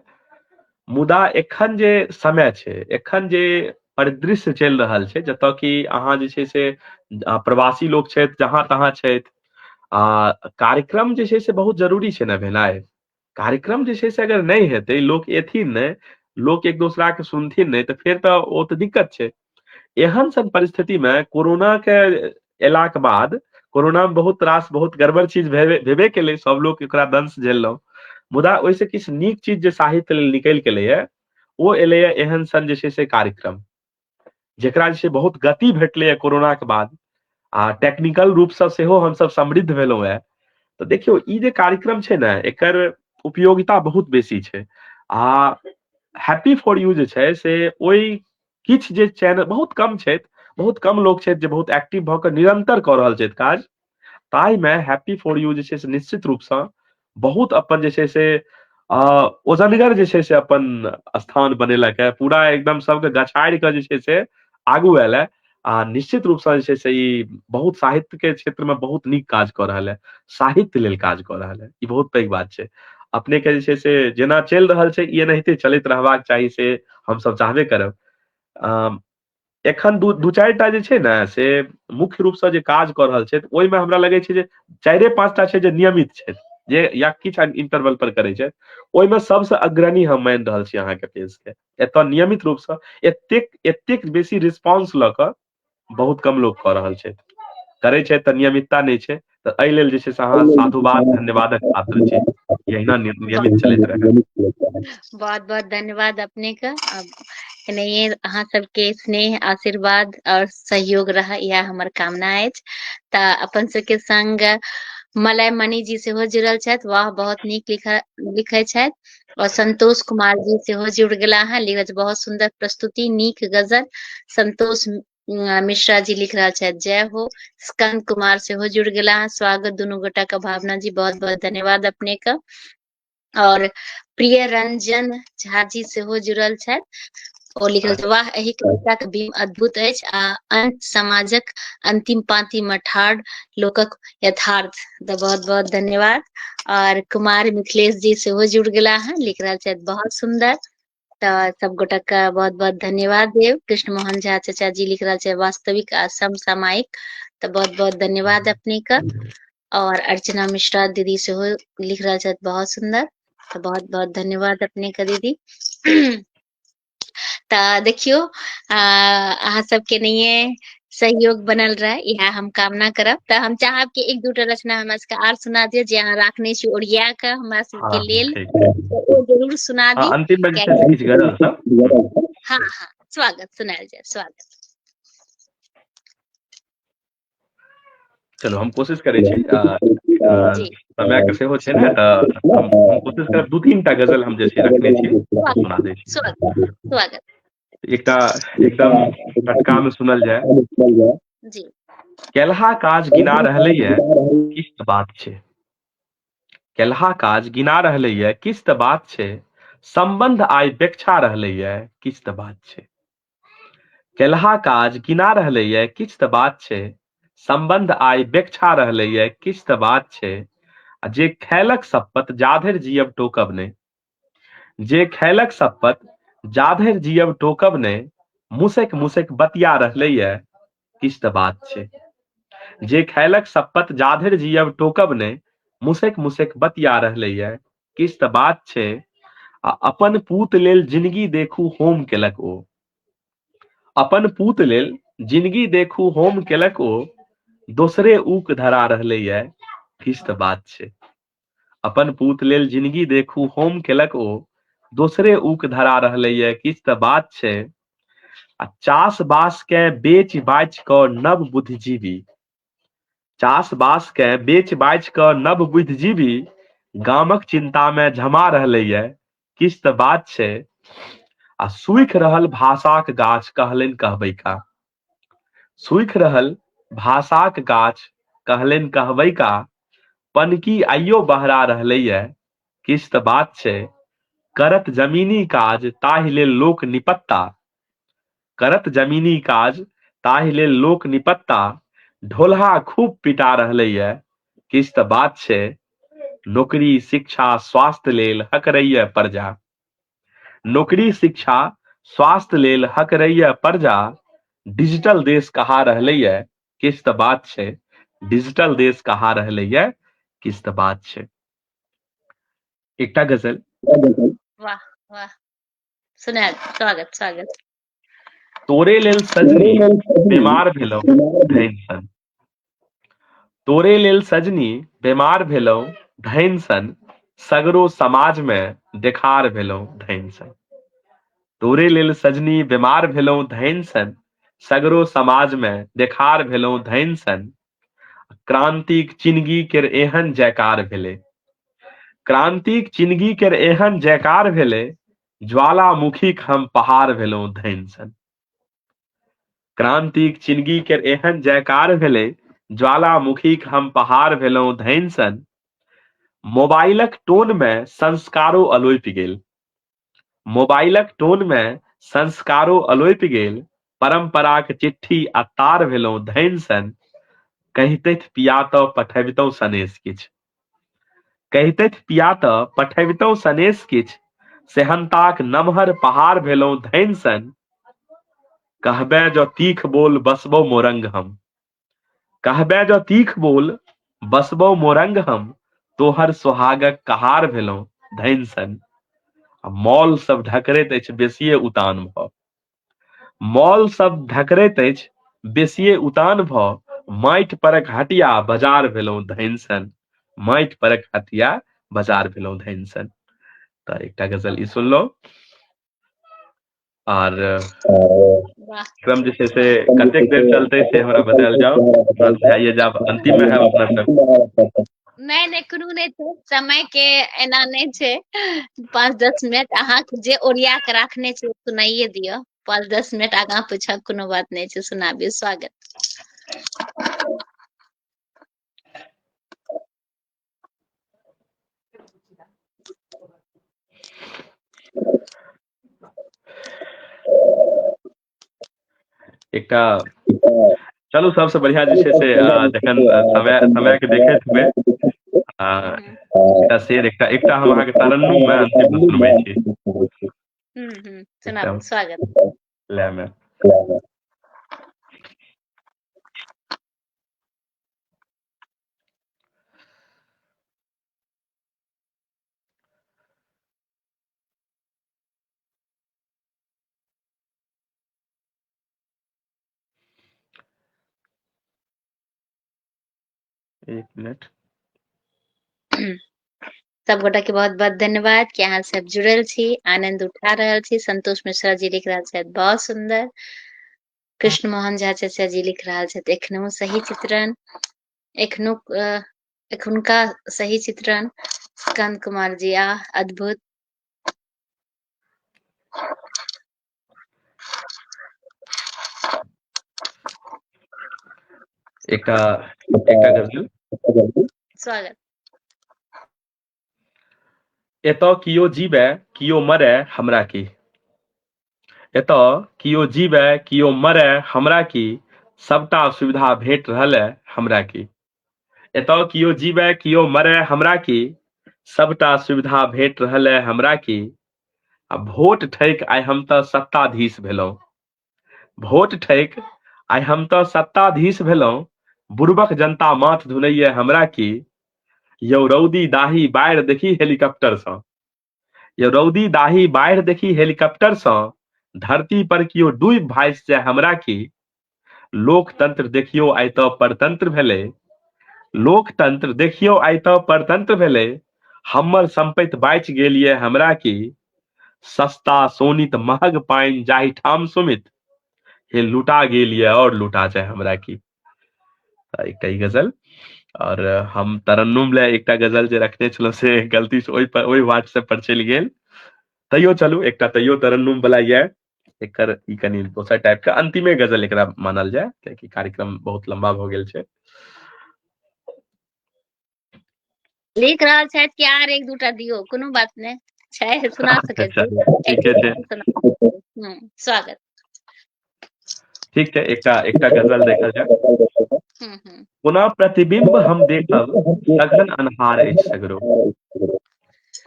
मुदा एखन जे समय छै, एखन जे परिदृश्य चलि रहल छै, जतय कि अहाँ जे छै से प्रवासी लोक छथि जहाँ तहाँ छथि, कार्यक्रम जे छै से बहुत जरूरी छै ने भेनाइ। कार्यक्रम जे छै से अगर नहि हेतै, लोक एथिन नहि, लोक एक दोसरा के सुनथिन नहि, तऽ फेर तऽ ओ तऽ दिक्कत छै। एहन सन परिस्थिति में कोरोना के एलाक बाद, कोरोना में बहुत रास बहुत गड़बड़ चीज भेबे केलै, सब लोग एकरा दंश झेललहुँ, मुदा ओहिसे किछु नीक चीज जे साहित्य लेल निकलि गेलैए ओ एलैए एहन सन जे छै से कार्यक्रम, जेकरा जे छै बहुत गति भेटलैए कोरोना के बाद, आ टेक्निकल रूपसँ सेहो हमसब समृद्ध भेलहुँ ये। तऽ देखियौ ई जे कार्यक्रम छै ने, एकर उपयोगिता बहुत बेसी छै। आ हैप्पी फॉर यू जे छै से ओहि किछु जे चैनल बहुत कम छथि, बहुत कम लोक छथि जे बहुत एक्टिव भऽ कऽ निरंतर कऽ रहल छथि काज, ताहिमे हैप्पी फॉर यू जे छै से निश्चित रूपसँ बहुत अपन जे छै से ओजनगर जे छै से अपन स्थान बनेलक है, पूरा एकदम सबके गछाड़ि कऽ जे छै से आगू आयल है। आ निश्चित रूपसँ जे छै से ई बहुत साहित्य के क्षेत्र में बहुत नीक काज कऽ रहल है, साहित्य लेल काज कऽ रहल है, ई बहुत पैघ बात छै। अपने के जे छै से जेना चलि रहल छै ई एनाहिते चलैत रहबाक चाही, से हमसब चाहबे करब। एखन दू चारिटा जे छै ने से मुख्य रूप से जे काज कऽ रहल छै ओहिमे हमरा लगै छै जे 4-5टा छै जे नियमित छै, जे या किछु इंटरवल पर करै छै, ओहिमे सबसे अग्रणी हम मानि रहल छी अहाँके पेज के। एतऽ नियमित रूप से एतेक बेसी रिस्पांस लऽ कऽ बहुत कम लोग कऽ रहल छै, करै छै तऽ नियमितता नहि छै, तऽ एहि लेल जे छै से अहाँ साधुवाद धन्यवादक पात्र छी। यहिना नियमित चलैत रहे। बहुत बहुत धन्यवाद अपने का। अब एनाहिए अहाँ सबके स्नेह आशीर्वाद और सहयोग रहा, यह हमर कामना अछि। तऽ अपन सबके संग मलय मणि जी सेहो जुड़ल छथि, वाह बहुत नीक लिखै छथि। और संतोष कुमार जी सेहो जुड़ गेला है, लिखै छै बहुत सुंदर प्रस्तुति, नीक गजल। संतोष मिश्रा जी लिख रहल छथि जय हो। स्कंद कुमार सेहो जुड़ गेला है, स्वागत दुनू गोटा का। भावना जी बहुत बहुत धन्यवाद अपने का। और प्रिय रंजन झा जी सेहो जुड़ल छथि, ओ लिखल छै वाह एहि कविता के बीम अद्भुत अछि आ अंत समाजक अंतिम पाँति मे ठाढ़ लोकक यथार्थ। तऽ बहुत बहुत धन्यवाद। और कुमार मिथिलेश जी सेहो जुड़ गेला है, लिख रहल छथि बहुत सुंदर। तऽ सब गोटा का बहुत बहुत धन्यवाद देव। कृष्ण मोहन झा चाचा जी लिख रहल छै वास्तविक आ समसामयिक। तऽ बहुत बहुत धन्यवाद अपने का। और अर्चना मिश्रा दीदी सेहो लिख रहल छथि बहुत सुंदर। तऽ बहुत बहुत धन्यवाद अपने का दीदी। तऽ देखियो अहाँ सबके नहिये सहयोग बनल रहे, इएह हम कामना करब। तऽ हम चाहब कि एक दूटा रचना हमरा सबके आर सुना दियौ जे अहाँ राखने छी ओरिया के हमरा सबके हाँ लेल, ठीक है। तऽ ओ जरूर सुना दी। अंतिम में जे छै से किछु गजल सब। हाँ हाँ स्वागत, सुनायल जाय स्वागत। चलो हम कोशिश करै छी, जी समय के सेहो छै ने, तऽ हम कोशिश करब 2-3टा गजल हम जे छै रखने छी सुना दै छी। स्वागत स्वागत एकटा एकदम टटका में सुनल जाय। जी। केलहा काज गिना रहलैए किछ तऽ बात छै। केलहा काज गिना रहलैए किछ तऽ बात छै, संबंध आइ बेक्षा रहलैए किछ तऽ बात छै। केलहा काज गिना रहलैए किछ तऽ बात छै, संबंध आइ बेक्षा रहलैए किछ तऽ बात छै। आ जे खैलक शपथ जाधरि जियब टोकब नहि, जे खैलक शपथ जाधरि जियब टोकब नहि, मुसैक मुसैक बतिया रहलैए किछ तऽ बात छै। जे खैलक शपथ जाधरि जियब टोकब नहि, मुसैक मुसैक बतिया रहलैए किछ तऽ बात छै। आ अपन पूत लेल जिनगी देखू होम केलक ओ, अपन पूत लेल जिनगी देखू होम केलक ओ, दोसरे ऊक धरा रहलैए किछ तऽ बात छै। अपन पूत लेल जिनगी देखू होम केलक ओ, दोसरे ऊक धरा रहलैए किछ तऽ बात छै। आ चास बास के बेच बाच कऽ नव बुद्धिजीवी, चास बास के बेच बाच कऽ नव बुद्धिजीवी, गामक चिन्ता में झमा रहलैए किछ तऽ बात छै। आ सूखि रहल भाषाक गाछ कहलनि कहबै का, सूखि रहल भाषाक गाछ कहलनि कहबै का, पनकी आइयो बहरा रहलैए किछ तऽ बात छै। करत जमीनी काज ताहि लेल लोक निपत्ता, करत जमीनी काज ताहि लेल लोक निपत्ता, ढोलहा खूब पिटा रहलैए किछ तऽ बात छै। नौकरी शिक्षा स्वास्थ्य लेल हकरैये प्रजा, नौकरी शिक्षा स्वास्थ्य लेल हकरैये प्रजा, डिजिटल देश कहा रहलैए किछ तऽ बात छै। डिजिटल देश कहा रहलैए किछ तऽ बात छै। एकटा गजल। वाह वाह सुनायल, स्वागत स्वागत। तोरे लेल सजनी बीमार भेलहुँ धनि सन, तोरे लेल सजनी बीमार भेलहुँ धनि सन, सगरो समाज में देखार भेलहुँ धनि सन। तोरे लेल सजनी बीमार भेलहुँ धनि सन, सगरो समाज में देखार भेलहुँ धनि सन। क्रांतिक चिन्हगी केर एहन जयकार भेलै, क्रांतिक चिन्हगी केर एहन जयकार भेलै, ज्वालामुखीक हम पहाड़ भेलहुँ धनि सन। क्रांतिक चिन्हगी केर एहन जयकार भेलै, ज्वालामुखीक हम पहाड़ भेलहुँ धनि सन। मोबाइलक टोन में संस्कारो अलोपि गेल, मोबाइलक टोन में संस्कारो अलोपि गेल, परंपराक चिट्ठी आ तार भेलहुँ धनि सन। कहितथि पिया तऽ पठबितहुँ सनेश किछ, कहितथि पिया तऽ पठबितहुँ सनेश किछ, सेहनताक नमहर पहाड़ भेलहुँ धनि सन। कहबे जो तीख बोल बसबो मोरंग हम। कहबे जो तीख बोल बसबो मोरंग हम, तोहर सोहागक कहार भेलौं धनि सन। आ मौल सब ढकरैत अछि बेसिये उतान भऽ। मौल सब ढकरैत अछि बेसिये उतान भऽ, माटि परक हटिया बाजार भेलौं धनि सन। माटि परक हटिया बाजार भेलौं धनि सन। तऽ एकटा गजल ई सुनलहुँ। और वाह क्रम जे छै से कतेक देर चलतै से हमरा बतायल जाउ। हमरा बुझाइये जे आब अंतिम में हैब अपना सब। नहीं कोनो नहीं छै, समय के एना नहीं छै। 5-10 मिनट अहाँ जे ओरिया के राखने छै सुनाइए दियो। 5-10 मिनट आगाँ पीछा कोनो बात नहीं छै, सुनाबियो। स्वागत। एकटा चलू सबसे बढ़िया जे छै से जखन समय के देखैत हुए एकटा शेर एकटा हम अहाँके तरन्नुम में अंतिम में सुनबै छी। सुनाबू। स्वागत। लय में एक मिनट। सब गोटा के बहुत बहुत धन्यवाद कि अहाँ सब जुड़ल छी, आनंद उठा रहल छी। संतोष मिश्रा जी लिख रहल छथि बहुत सुंदर। कृष्ण मोहन झा चाचा जी लिख रहल छथि एखनो सही चित्रण। एखुनका सही चित्रण। स्कंद कुमार जी अद्भुत। एकटा गजल। स्वागत। एतऽ कियो जीवै कियो मरै हमरा की। एतऽ कियो जीवै कियो मरै हमरा की, सबटा सुविधा भेट रहल हमरा की। एतऽ कियो जीवै कियो मरै हमरा की, सबटा सुविधा भेट रहल हमरा की। आ भोट ठैक आइ हम तऽ सत्ताधीश भेलौं। भोट ठैक आइ हम तऽ सत्ताधीश भेलौं, बुड़बक जनता माथ धुनैये हमरा की। यौ रौदी दाही बाढ़ि देखी हेलीकॉप्टर सँ। यौ रौदी दाही बाढ़ि देखी हेलीकॉप्टर सँ, धरती पर कियो डूबि भासि जाय हमरा की। लोकतंत्र देखियौ आइ तऽ परतंत्र भेलै। लोकतंत्र देखियौ आइ तऽ परतंत्र भेलै, हमर संपत्ति बाँचि गेल ये हमरा की। सस्ता सोनित महग पानि जाहि ठाम सुमित, हे लुटा गेल ये और लुटा जाय हमरा की। एकटा ई गजल। और हम तरन्नुम ले एकटा गजल जे रखने छलहुँ से गलती से ओहि व्हाट्सएप पर चलि गेल। तैयो चलू एकटा तैयो तरन्नुम वाला ये। एकर ई कनी दोसर टाइप के अंतिमे गजल एकरा मानल जाय, कियाकि कार्यक्रम बहुत लंबा भ गेल छै। लिख रहल छथि कि आर एक दूटा दियो, कोनो बात नहीं छै, सुना सकै छी। ठीके छै। स्वागत। ठीक छै, एकटा गजल देखल जाय। पुनः प्रतिबिंब हम देखब सघन अन्हार अछि सगरो।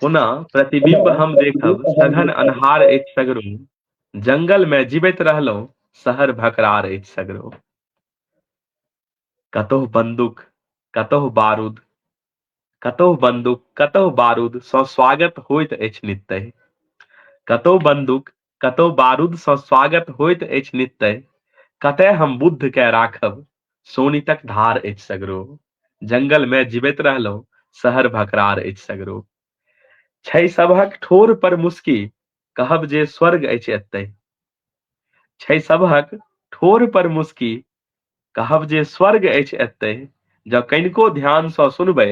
पुनः प्रतिबिंब हम देखब सघन अन्हार अछि सगरो, जंगल में जीबैत रहलौं शहर भकरार अछि सगरो। कतहु बंदूक कतहु बारूद, कतहु बंदूक कतहु बारूद सँ स्वागत होइत अछि नितहि। कतहु बंदूक कतहु बारूद सँ स्वागत होइत अछि नितहि, कतय हम बुद्ध के राखब सोनितक धार अछि सगरो। जंगल में जीबैत रहलौं शहर भकरार अछि सगरो। छै सभक ठोर पर मुस्की कहब जे स्वर्ग अछि एतहि। छै सभक ठोर पर मुस्की कहब जे स्वर्ग अछि एतहि, जँ कनिको ध्यान सँ सुनबै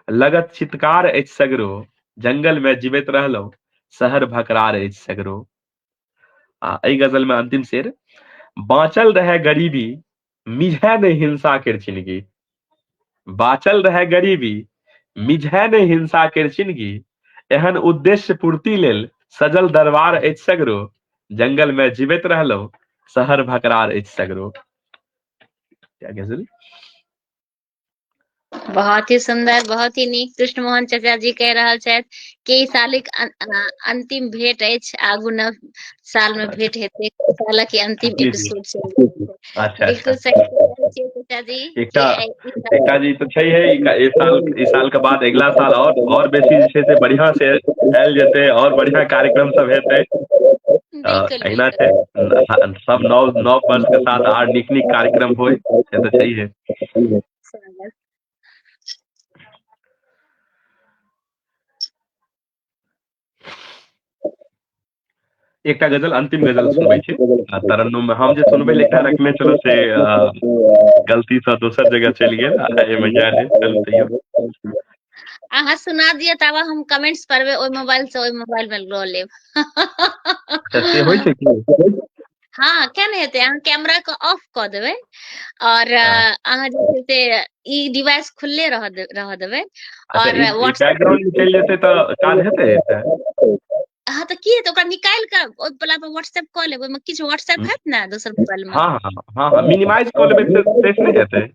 लगत चित्कार अछि सगरो। जंगल में जीबैत रहलौं शहर भकरार अछि सगरो। एहि गजल में अंतिम शेर। बाँचल रहै गरीबी मिझै नहि हिंसा केर चिन्हगी। बाँचल रहै गरीबी मिझै नहि हिंसा केर चिन्हगी, एहन उद्देश्य पूर्ति लेल सजल दरबार अछि सगरो। जंगल में जीबैत रहलौं शहर भकरार अछि सगरो। क्या गजल। बहुत ही सुंदर, बहुत ही नीक। कृष्ण मोहन चाचा जी कह रहल छथि कि ई सालक अंतिम भेंट अछि, आगू नव साल में अच्छा, भेंट हेतै। सालक ई अंतिम जी जी, एपिसोड चलि रहल छै। अच्छा अच्छा। बिल्कुल सही कह रहल छियै चाचा जी एकटा कि एकटा जी तो छै है, ई साल के बाद अगला साल और बेसी जे छै से बढ़िया से आयल जेतै और बढ़िया कार्यक्रम सब हेतै। बिल्कुल अहिना छै, बिल्कुल सब नव नव वर्ष के साथ आर नीक नीक कार्यक्रम होय से तो छैहे। स्वागत। एकटा गजल, अंतिम गजल सुनबै छी तरन्नुम में। हम जे सुनबै ले एकटा रखने छलहुँ से गलती से दोसर जगह चलि गेल, एहिमे जाय नहि चलू तैयो। अहाँ सुना दिअ तब हम कमेंट्स पढ़बै, ओहि मोबाइल से ओहि मोबाइल में लऽ लेब। अच्छा से होइ छै कि? हाँ, क्या नहीं हेतै, अहाँ कैमरा के ऑफ कऽ देबै और अहाँ जे छै से ई डिवाइस खुलले रह देबै अच्छा, और ई बैकग्राउंड में चलि जेतै तऽ काज हेतै एहिसँ? हाँ तऽ की हेतै, ओकरा निकालि कऽ ओहि वला पर व्हाट्सएप कऽ लेबै, ओहिमे किछु व्हाट्सएप हैत ने दोसर मोबाइल में। हाँ हाँ हाँ हाँ, मिनिमाइज कऽ लेबै तऽ सेफ नहीं हेतै?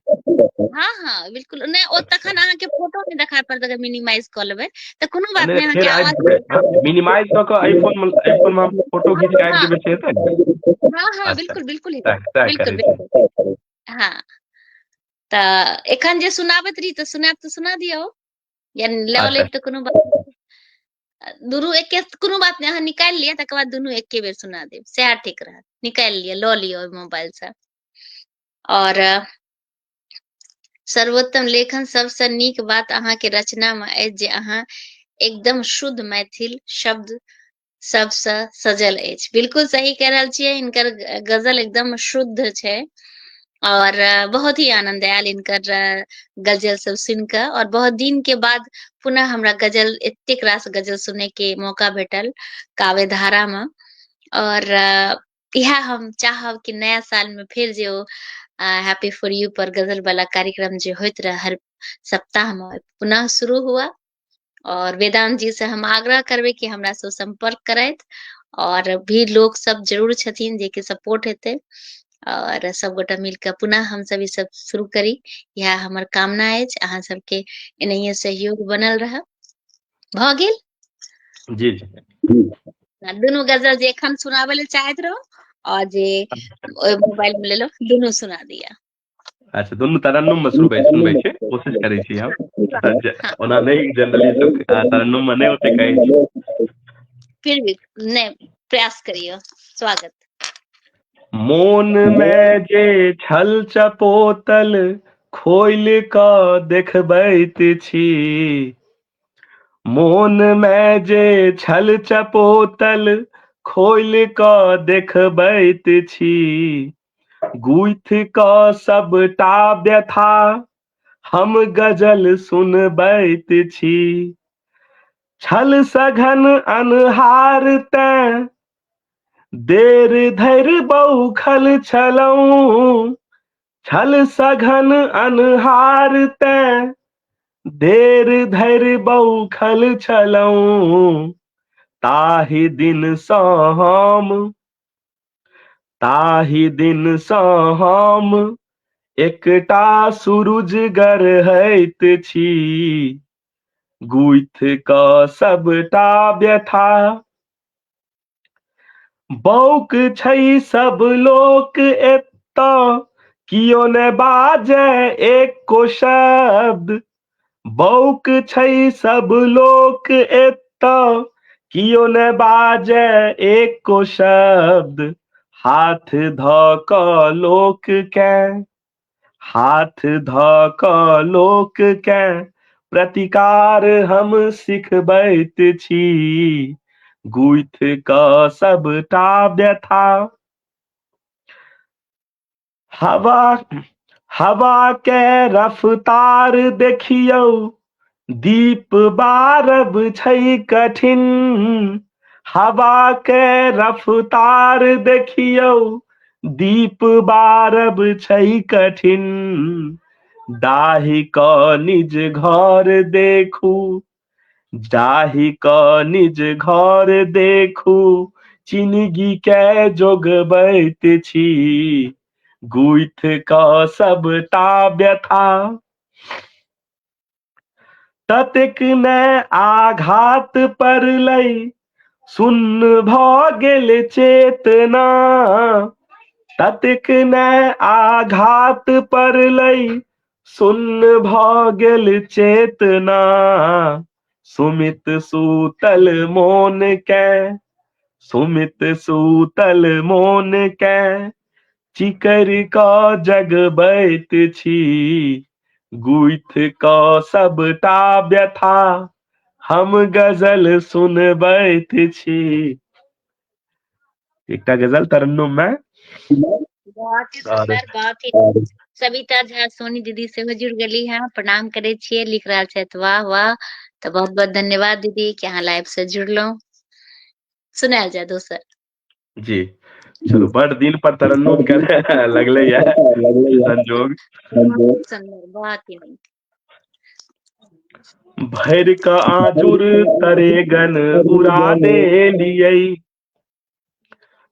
हाँ हाँ बिल्कुल नहीं, ओ अच्छा, तखन अहाँके फोटो नहीं देखाय पड़त अगर मिनिमाइज कऽ लेबै तऽ कोनो बात नहीं नहीं, अहाँके फेर आवाज। मिनिमाइज कऽ कऽ आईफोन में हम फोटो खींच के आबि हाँ देबै से हेतै ने? हाँ हाँ अच्छा, बिल्कुल बिल्कुल तय बिल्कुल करै छी। बिल्कुल। हाँ तऽ एखन जे सुनाबैत रही तऽ सुनाब तऽ सुना दियौ, या लऽ अच्छा लेब तऽ कोनो बात नहीं। दुनू एके, कोनो बात नहीं, अहाँ निकालि लिअ तकर बाद दुनू एके बेर सुना देब, सएह ठीक रहत। निकालि लिअ, लऽ लिअ ओहि मोबाइल से। और सर्वोत्तम लेखन सबसँ नीक बात अहाँके रचना में अछि जे अहाँ एकदम शुद्ध मैथिल शब्द सबसँ सजल अछि। बिल्कुल सही कह रहल छियै, इनकर गजल एकदम शुद्ध छै और बहुत ही आनंद आयल इनकर गजल सब सुनि कऽ। और बहुत दिन के बाद पुनः हमरा गजल, एतेक रास गजल सुनै के मौका भेटल काव्य धारा में। और इएह हम चाहब कि नया साल में फिर जे ओ हैप्पी फॉर यू पर गजल वाला कार्यक्रम जे होइत रहे हर सप्ताह में, पुनः शुरू हुआ। और वेदांत जी से हम आग्रह करबै कि हमरा से संपर्क करैत, और भी लोग सब जरूर छथिन जे कि सपोर्ट हेतै, और सब गोटा मिलकर पुनः हम सब ई सब शुरू करी। यह हमर कामना अछि, अहाँ सबके एनाहिये सहयोग बनल रहे। भऽ गेल? जी जी। दुनू गजल जे एखन सुनाबै ले चाहैत रहौ और जे ओहि मोबाइल में लेलो, दुनू सुना दिया। अच्छा, दुनू तरन्नुम में सुनबै छी, कोशिश करै छी हम। हाँ ओना नहीं जनरली सब तरन्नुम में नहीं ओते कहै छी। फिर भी नहीं, प्रयास करियो। स्वागत। मोन में जे छल चपोतल खोलि कऽ देखबैत छी, मोन में जे छल चपोतल खोलि कऽ देखबैत छी, गुथि कऽ सबटा व्यथा हम गजल सुनबैत छी। छल सघन अन्हार तें देर धरि बौखल छलहुँ, छल सघन अन्हार तें देर धरि बौखल छलहुँ, ताहि दिन सँ हम एकटा सूरुज गरहैत छी, गुथि कऽ सबटा व्यथा। बौक छै सब लोक एतऽ, कियो ने बाजै एको शब्द। बौक छै सब लोक एतऽ, कियो ने बाजै एको शब्द। हाथ धऽ कऽ लोककेँ, हाथ धऽ कऽ लोककेँ प्रतिकार हम सिखबैत छी, गुथि कऽ सबटा व्यथा। हवा के रफ्तार देखियौ, दीप बारब छै कठिन। हवा के रफ्तार देखियौ, दीप बारब छै कठिन। दाहि कऽ निज घर देखू, जाहि कऽ निज घर देखू, जिनगी के जोगबैत छी, गुथि कऽ सबटा व्यथा। ततेक ने आघात परलै सुन्न भ गेल चेतना, ततेक ने आघात परलै सुन्न भ गेल चेतना, सुमित सूतल मोन के, सुमित सूतल मोन के चिकरि क जगबैत छी, गुइथ क सबटा व्यथा हम गजल सुनबैत छी। एकटा गजल तरन्नुम में। बहुत ही और सुंदर, बहुत ही। सविता झा सोनी दीदी से जुड़ गेली हैं, प्रणाम करे छियै, लिख रहल छथि वाह वाह। तो बहुत बहुत धन्यवाद दीदी कि अहाँ लाइव से जुड़लहुँ। सुनायल जाय दोसर। जी चलो, बड़ दिन पर तरन्नुम करे लगले है संजोग। बहुत सुंदर, बहुत ही नीक। भैर क आजुर तरेगन उड़ा देलियै,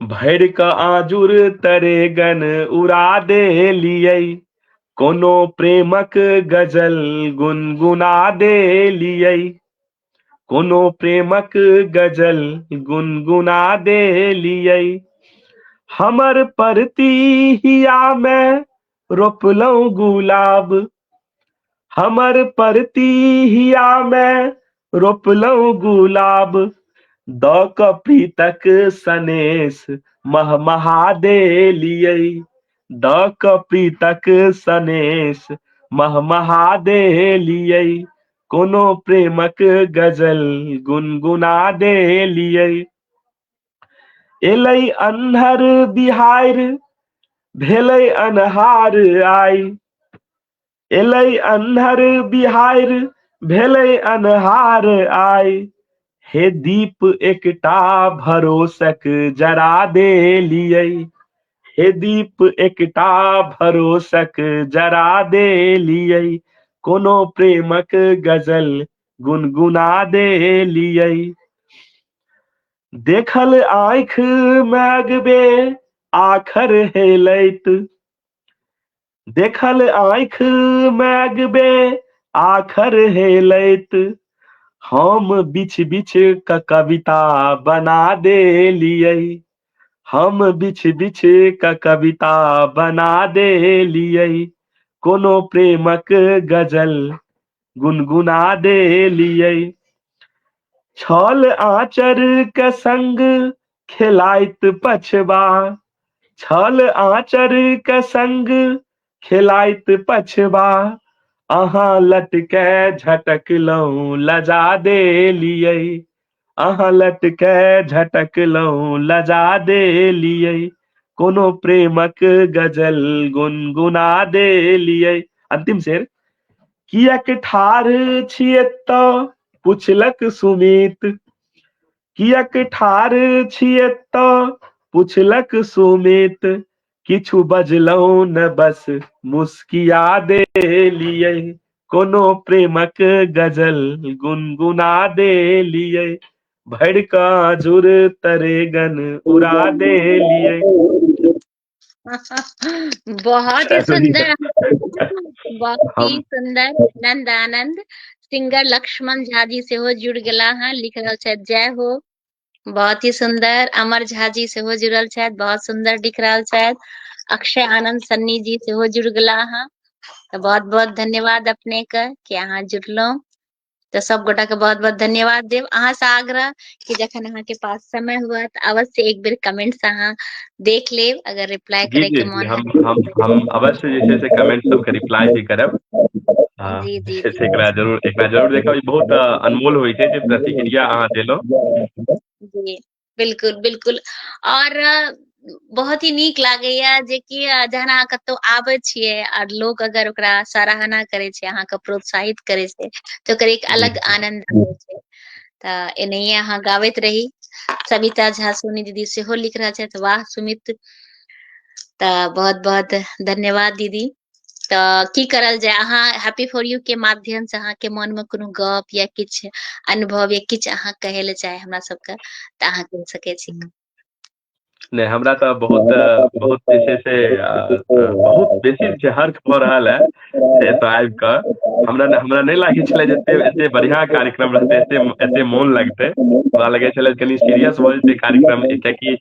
भैर क आजुर तरेगन उड़ा देलियै, कोनो प्रेमक गजल गुनगुना देलियै, कोनो प्रेमक गजल गुनगुना देलियै, हमर परतिहिया में रोपलहुँ गुलाब, हमर परतिहिया में रोपलहुँ गुलाब, द क प्रीतक सनेश महमहा देलियै, द क प्रीतक सनेश महमहा देलियै, कोनो प्रेमक गजल गुनगुना देलियै, एलै अन्हर बिहारि भेलै अन्हार आइ, एलै अन्हर बिहारि भेलै अन्हार आइ, हे दीप एकटा भरोसक जरा देलियै, हे दीप एकटा भरोसक जरा देलियै, कोनो प्रेमक गजल गुनगुना देलियै, देखल आँखि मैगबे आखर हेलैत, देखल आँखि मैगबे आखर हेलैत, हम बिछ बिछ क कविता बना देलियै, हम बिछ बिछ क कविता बना देलियै, कोनो प्रेमक गजल गुनगुना देलियै, छल आँचर के संग खेलाइत पछबा, छल आँचर के संग खेलाइत पछबा, अहाँ लटके झटकलहुँ लजा देलियै, अहाँ लटके झटकलहुँ लजा देलियै, कोनो प्रेमक गजल गुनगुना देलियै। अंतिम शेर। कियक ठाढ़ छी एतऽ पुछलक सुमित, कियक ठाढ़ छी एतऽ पुछलक सुमित, किछु बजलहुँ न बस मुस्किया देलियै, कोनो प्रेमक गजल गुनगुना देलियै, भरि क आजुर तरेगन उड़ा देलियै। बहुत ही सुंदर, बहुत ही हम सुंदर। आनंद आनंद। सिंगर लक्ष्मण झा जी से हो जुड़ गेला हैं, लिख रहल छथि जय हो। बहुत ही सुंदर। अमर झा जी से हो जुड़ल छथि, बहुत सुंदर लिख रहल छथि। अक्षय आनंद सन्नी जी से हो जुड़ गेला हैं, तो बहुत बहुत धन्यवाद अपने के कि अहाँ जुड़लहुँ। तो सब गोटा के बहुत बहुत धन्यवाद देव। अहाँ से आग्रह कि जखन अहाँ के पास समय हुआ तो अवश्य एक बेर कमेंट्स अहाँ देख लेब, अगर रिप्लाई जी करे जी के जी, मन हम अवश्य जे छै से कमेंट सबके रिप्लाई भी करब। जी जे जी छै से जी एकरा जरूर देखब, ई बहुत अनमोल होइ छै जे प्रतिक्रिया अहाँ देलहुँ। जी बिल्कुल बिल्कुल। और बहुत ही नीक लागैया जे कि जहन अहाँ कतौ आबै छियै और लोग अगर ओकरा सराहना करे छै, अहाँके प्रोत्साहित करे छै, तो ओकर एक जी अलग आनंद आबै छै। तऽ एनाहिए अहाँ गाबैत रही। सविता झा सोनी दीदी सेहो लिख रहल छथि वाह सुमित। तऽ बहुत बहुत धन्यवाद दीदी। तऽ की करल जाय, अहाँ हैप्पी फॉर यू के माध्यम से अहाँ के मन में कोनो गप या किछु अनुभव या किछु अहाँ कहे ले चाहे हमरा सबके, तऽ अहाँ कह सकै छी। नहीं हमरा तो बहुत जे छै से बहुत बेसी जे हर्ष भऽ रहल है से एतऽ आबि कऽ हमरा नहीं लागे छलै जे एते बढ़िया कार्यक्रम रहतै, एते मोन लगतै। हमरा लगै छलै कनि सीरियस भऽ जेतै कार्यक्रम, कियाकि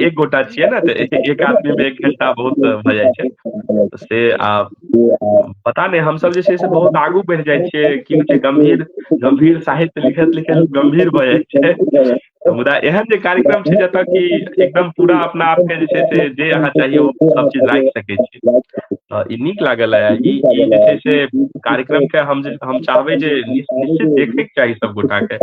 एक गोटा छियै ने, तऽ एक आदमी में 1 घंटा बहुत भऽ जाइ छै। से पता नहीं हम सब जे छै से बहुत आगू बढ़ि जाइ छियै, की होइ छै गंभीर साहित्य लिखैत लिखैत गंभीर भऽ जाइ छै। मुदा एहन जे कार्यक्रम छै जतऽ कि एकदम पूरा अपना आप के जे छै से जे अहाँ चाहिए ओ सब चीज राखि सकै छी। ई नीक लागल है। ई जे छै से कार्यक्रम के हम चाहबै जे निश्चित देखे के चाही सब गोटा के।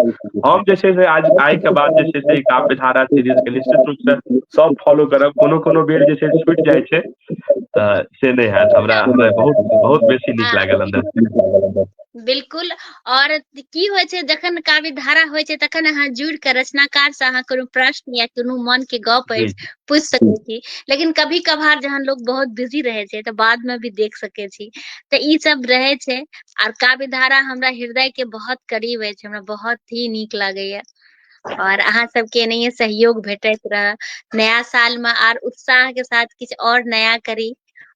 हम जे छै से आइ के बाद जे छै से काव्य धारा सीरीज के निश्चित रूप से सब फॉलो करब। कोनो बेर जे छै छूटि जाइ छै से नहीं हैत। हमरा बहुत बेसी नीक हाँ, लागल अंदर से। बिल्कुल। और की होइ छै जखन काव्य धारा होइ छै तखन अहाँ जुड़ि के रचनाकार से अहाँ कोनो प्रश्न या कोनो मन के गप जी अछि पूछि सकै छी। लेकिन कभी कभार जहन लोग बहुत बिजी रहे छै तऽ बाद में भी देख सकै छी। तऽ ई सब रहे छै। और काव्य धारा हमरा हृदय के बहुत करीब अछि, हमरा बहुत ही नीक लागैया। और अहाँ सबके एनाहिए सहयोग भेटैत रह। नया साल में आर उत्साह के साथ किछ और नया करी।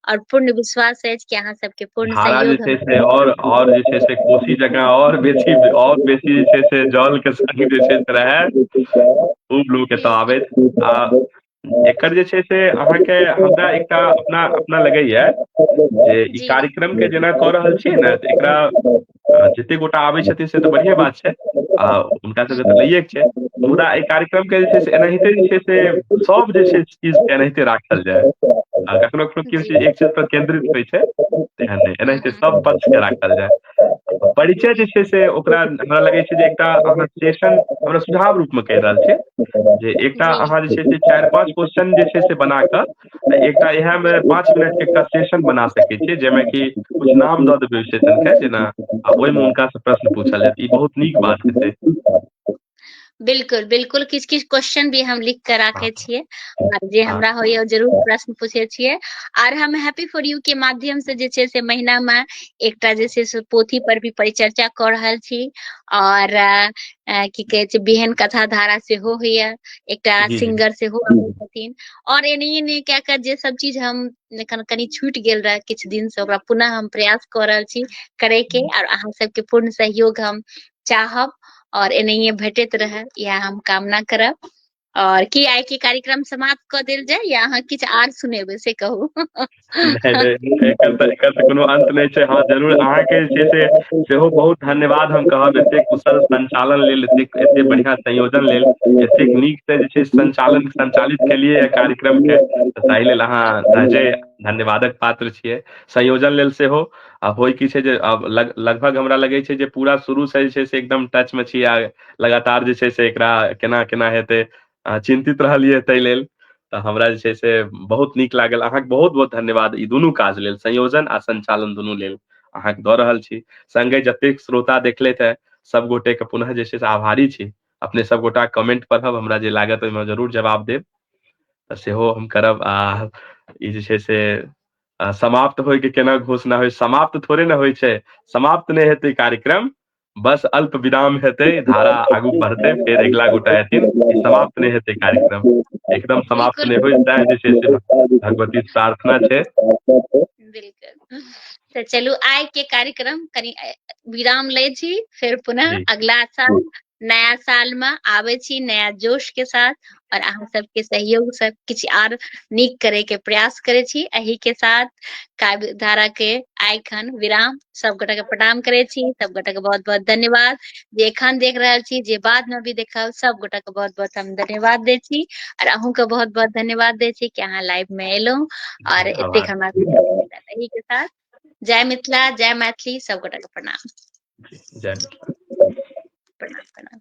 और पूर्ण विश्वास अछि कि अहाँ सबके पूर्ण धारा जे सहयोग छै हमरा से और जे छै से कोसी जकाँ और बेसी जे छै से जल के संग जे छै से रहै। खूब लोग एतऽ आबैत आ एकर जे छै से अहाँके हमरा एकटा अपना लगैया जे ई जी कार्यक्रम के जेना कऽ रहल छियै ने, तऽ एकरा जते गोटा आबै छथिन से तऽ बढ़िया बात छै, आ हुनका सबके तऽ लैये के छै। मुदा एहि कार्यक्रम के जे छै से एनाहिते जे छै से सब जे छै चीज के एनाहिते राखल जाय। आ कखनो की होइ जी छै एक चीज पर केंद्रित होइ छै, तेहन नहि, एनाहिते सब हम्म, पक्ष के राखल जाय। परिचय जे छै से ओकरा हमरा लगै छै जे एकटा अहाँ सेशन हमरा सुझाव रूप में कहि रहल छी जे एकटा जी अहाँ जे छै से 4-5 क्वेश्चन जे छै से बना कऽ एकटा इएह में 5 मिनट के एकटा सेशन बना सकै छियै, जाहिमे कि कुछ नाम दऽ देबै सेशन के जेना, आ ओहिमे हुनका से प्रश्न पूछल जायत। ई बहुत नीक बात हेतै। बिल्कुल बिल्कुल। किछ किछ क्वेश्चन भी हम लिख के हाँ राखे छियै, और जे हाँ हमरा होइया जरूर प्रश्न पूछे छियै। और हम हैप्पी फॉर यू के माध्यम से जे छै से महीना में एकटा जे छै से पोथी पर भी परिचर्चा कऽ रहल छी। और की कहे छै बिहन कथा धारा सेहो होइया, एकटा जी जी सिंगर सेहो आबै छथिन। और एनाहिए ने कए कऽ जे सब चीज हम कनी छूटि गेल रहे किछु दिन से, ओकरा पुनः हम प्रयास कऽ रहल छी करे के। और अहाँ सबके पूर्ण सहयोग हम चाहब, और एनाहिए भेटैत रहे, इएह हम कामना करब। और की आइ के कार्यक्रम समाप्त कऽ देल जाय, या अहाँ किछु आर सुनेबै से कहू। नहीं एकर तऽ कोनो अंत नहीं छै। हाँ जरूर अहाँके जे छै से सेहो बहुत धन्यवाद हम कहब, एतेक कुशल संचालन लेल, एते बढ़िया संयोजन लेल, एतेक नीक से जे छै संचालित केलियै ये कार्यक्रम के, तऽ ताहि लेल अहाँ सहजे धन्यवादक पात्र छियै। संयोजन लेल सेहो। आ होइ की छै जे अब लगभग हमरा लगै छै जे पूरा शुरू से जे छै से एकदम टच में छी, आ लगातार जे छै से एकरा केना केना हेतै चिंतित रहलियै ताहि लेल। तऽ हमरा जे छै से बहुत नीक लागल। अहाँके बहुत बहुत धन्यवाद ई दुनू काज लेल, संयोजन आ संचालन दुनू लेल अहाँके दऽ रहल छी। संगे जतेक श्रोता देखलथि है सब गोटे के पुनः जे छै से आभारी छी। अपने सब गोटा कमेंट पढ़ब, हमरा जे लागत ओहिमे जरूर जवाब देब, तऽ सेहो हम करब। आ ई जे छै से समाप्त होय के केना घोषणा होय, समाप्त थोड़े ने होइ छै। समाप्त नहि हेतै कार्यक्रम, बस अल्प विराम हेतै, धारा आगू बढ़तै, फेर अगिला गोटा एथिन। ई समाप्त नहि हेतै कार्यक्रम, एकदम समाप्त बिल्कुल नहि होय, सएह जे छै से भगवती से प्रार्थना छै। बिल्कुल। तऽ चलू आइ के कार्यक्रम कनी विराम लै छी, फिर पुनः जी अगला साल नया साल में आबै छी नया जोश के साथ। और अहाँ सबके सहयोग से किछु आर नीक करे के प्रयास करे छी। एही के साथ काव्य धारा के आइखन विराम। सब गोटा के प्रणाम करे छी, सब गोटा के बहुत बहुत धन्यवाद। जे एखन देख रहल छी, जे बाद में भी देखब, सब गोटा के बहुत बहुत हम धन्यवाद दे छी। और अहूँ के बहुत बहुत धन्यवाद दे छी कि अहाँ लाइव में एलहुं और जी एतेक आभार। हमरा एही के साथ जय मिथिला, जय मैथिली, सब गोटा के प्रणाम। जय प्रणाम प्रणाम।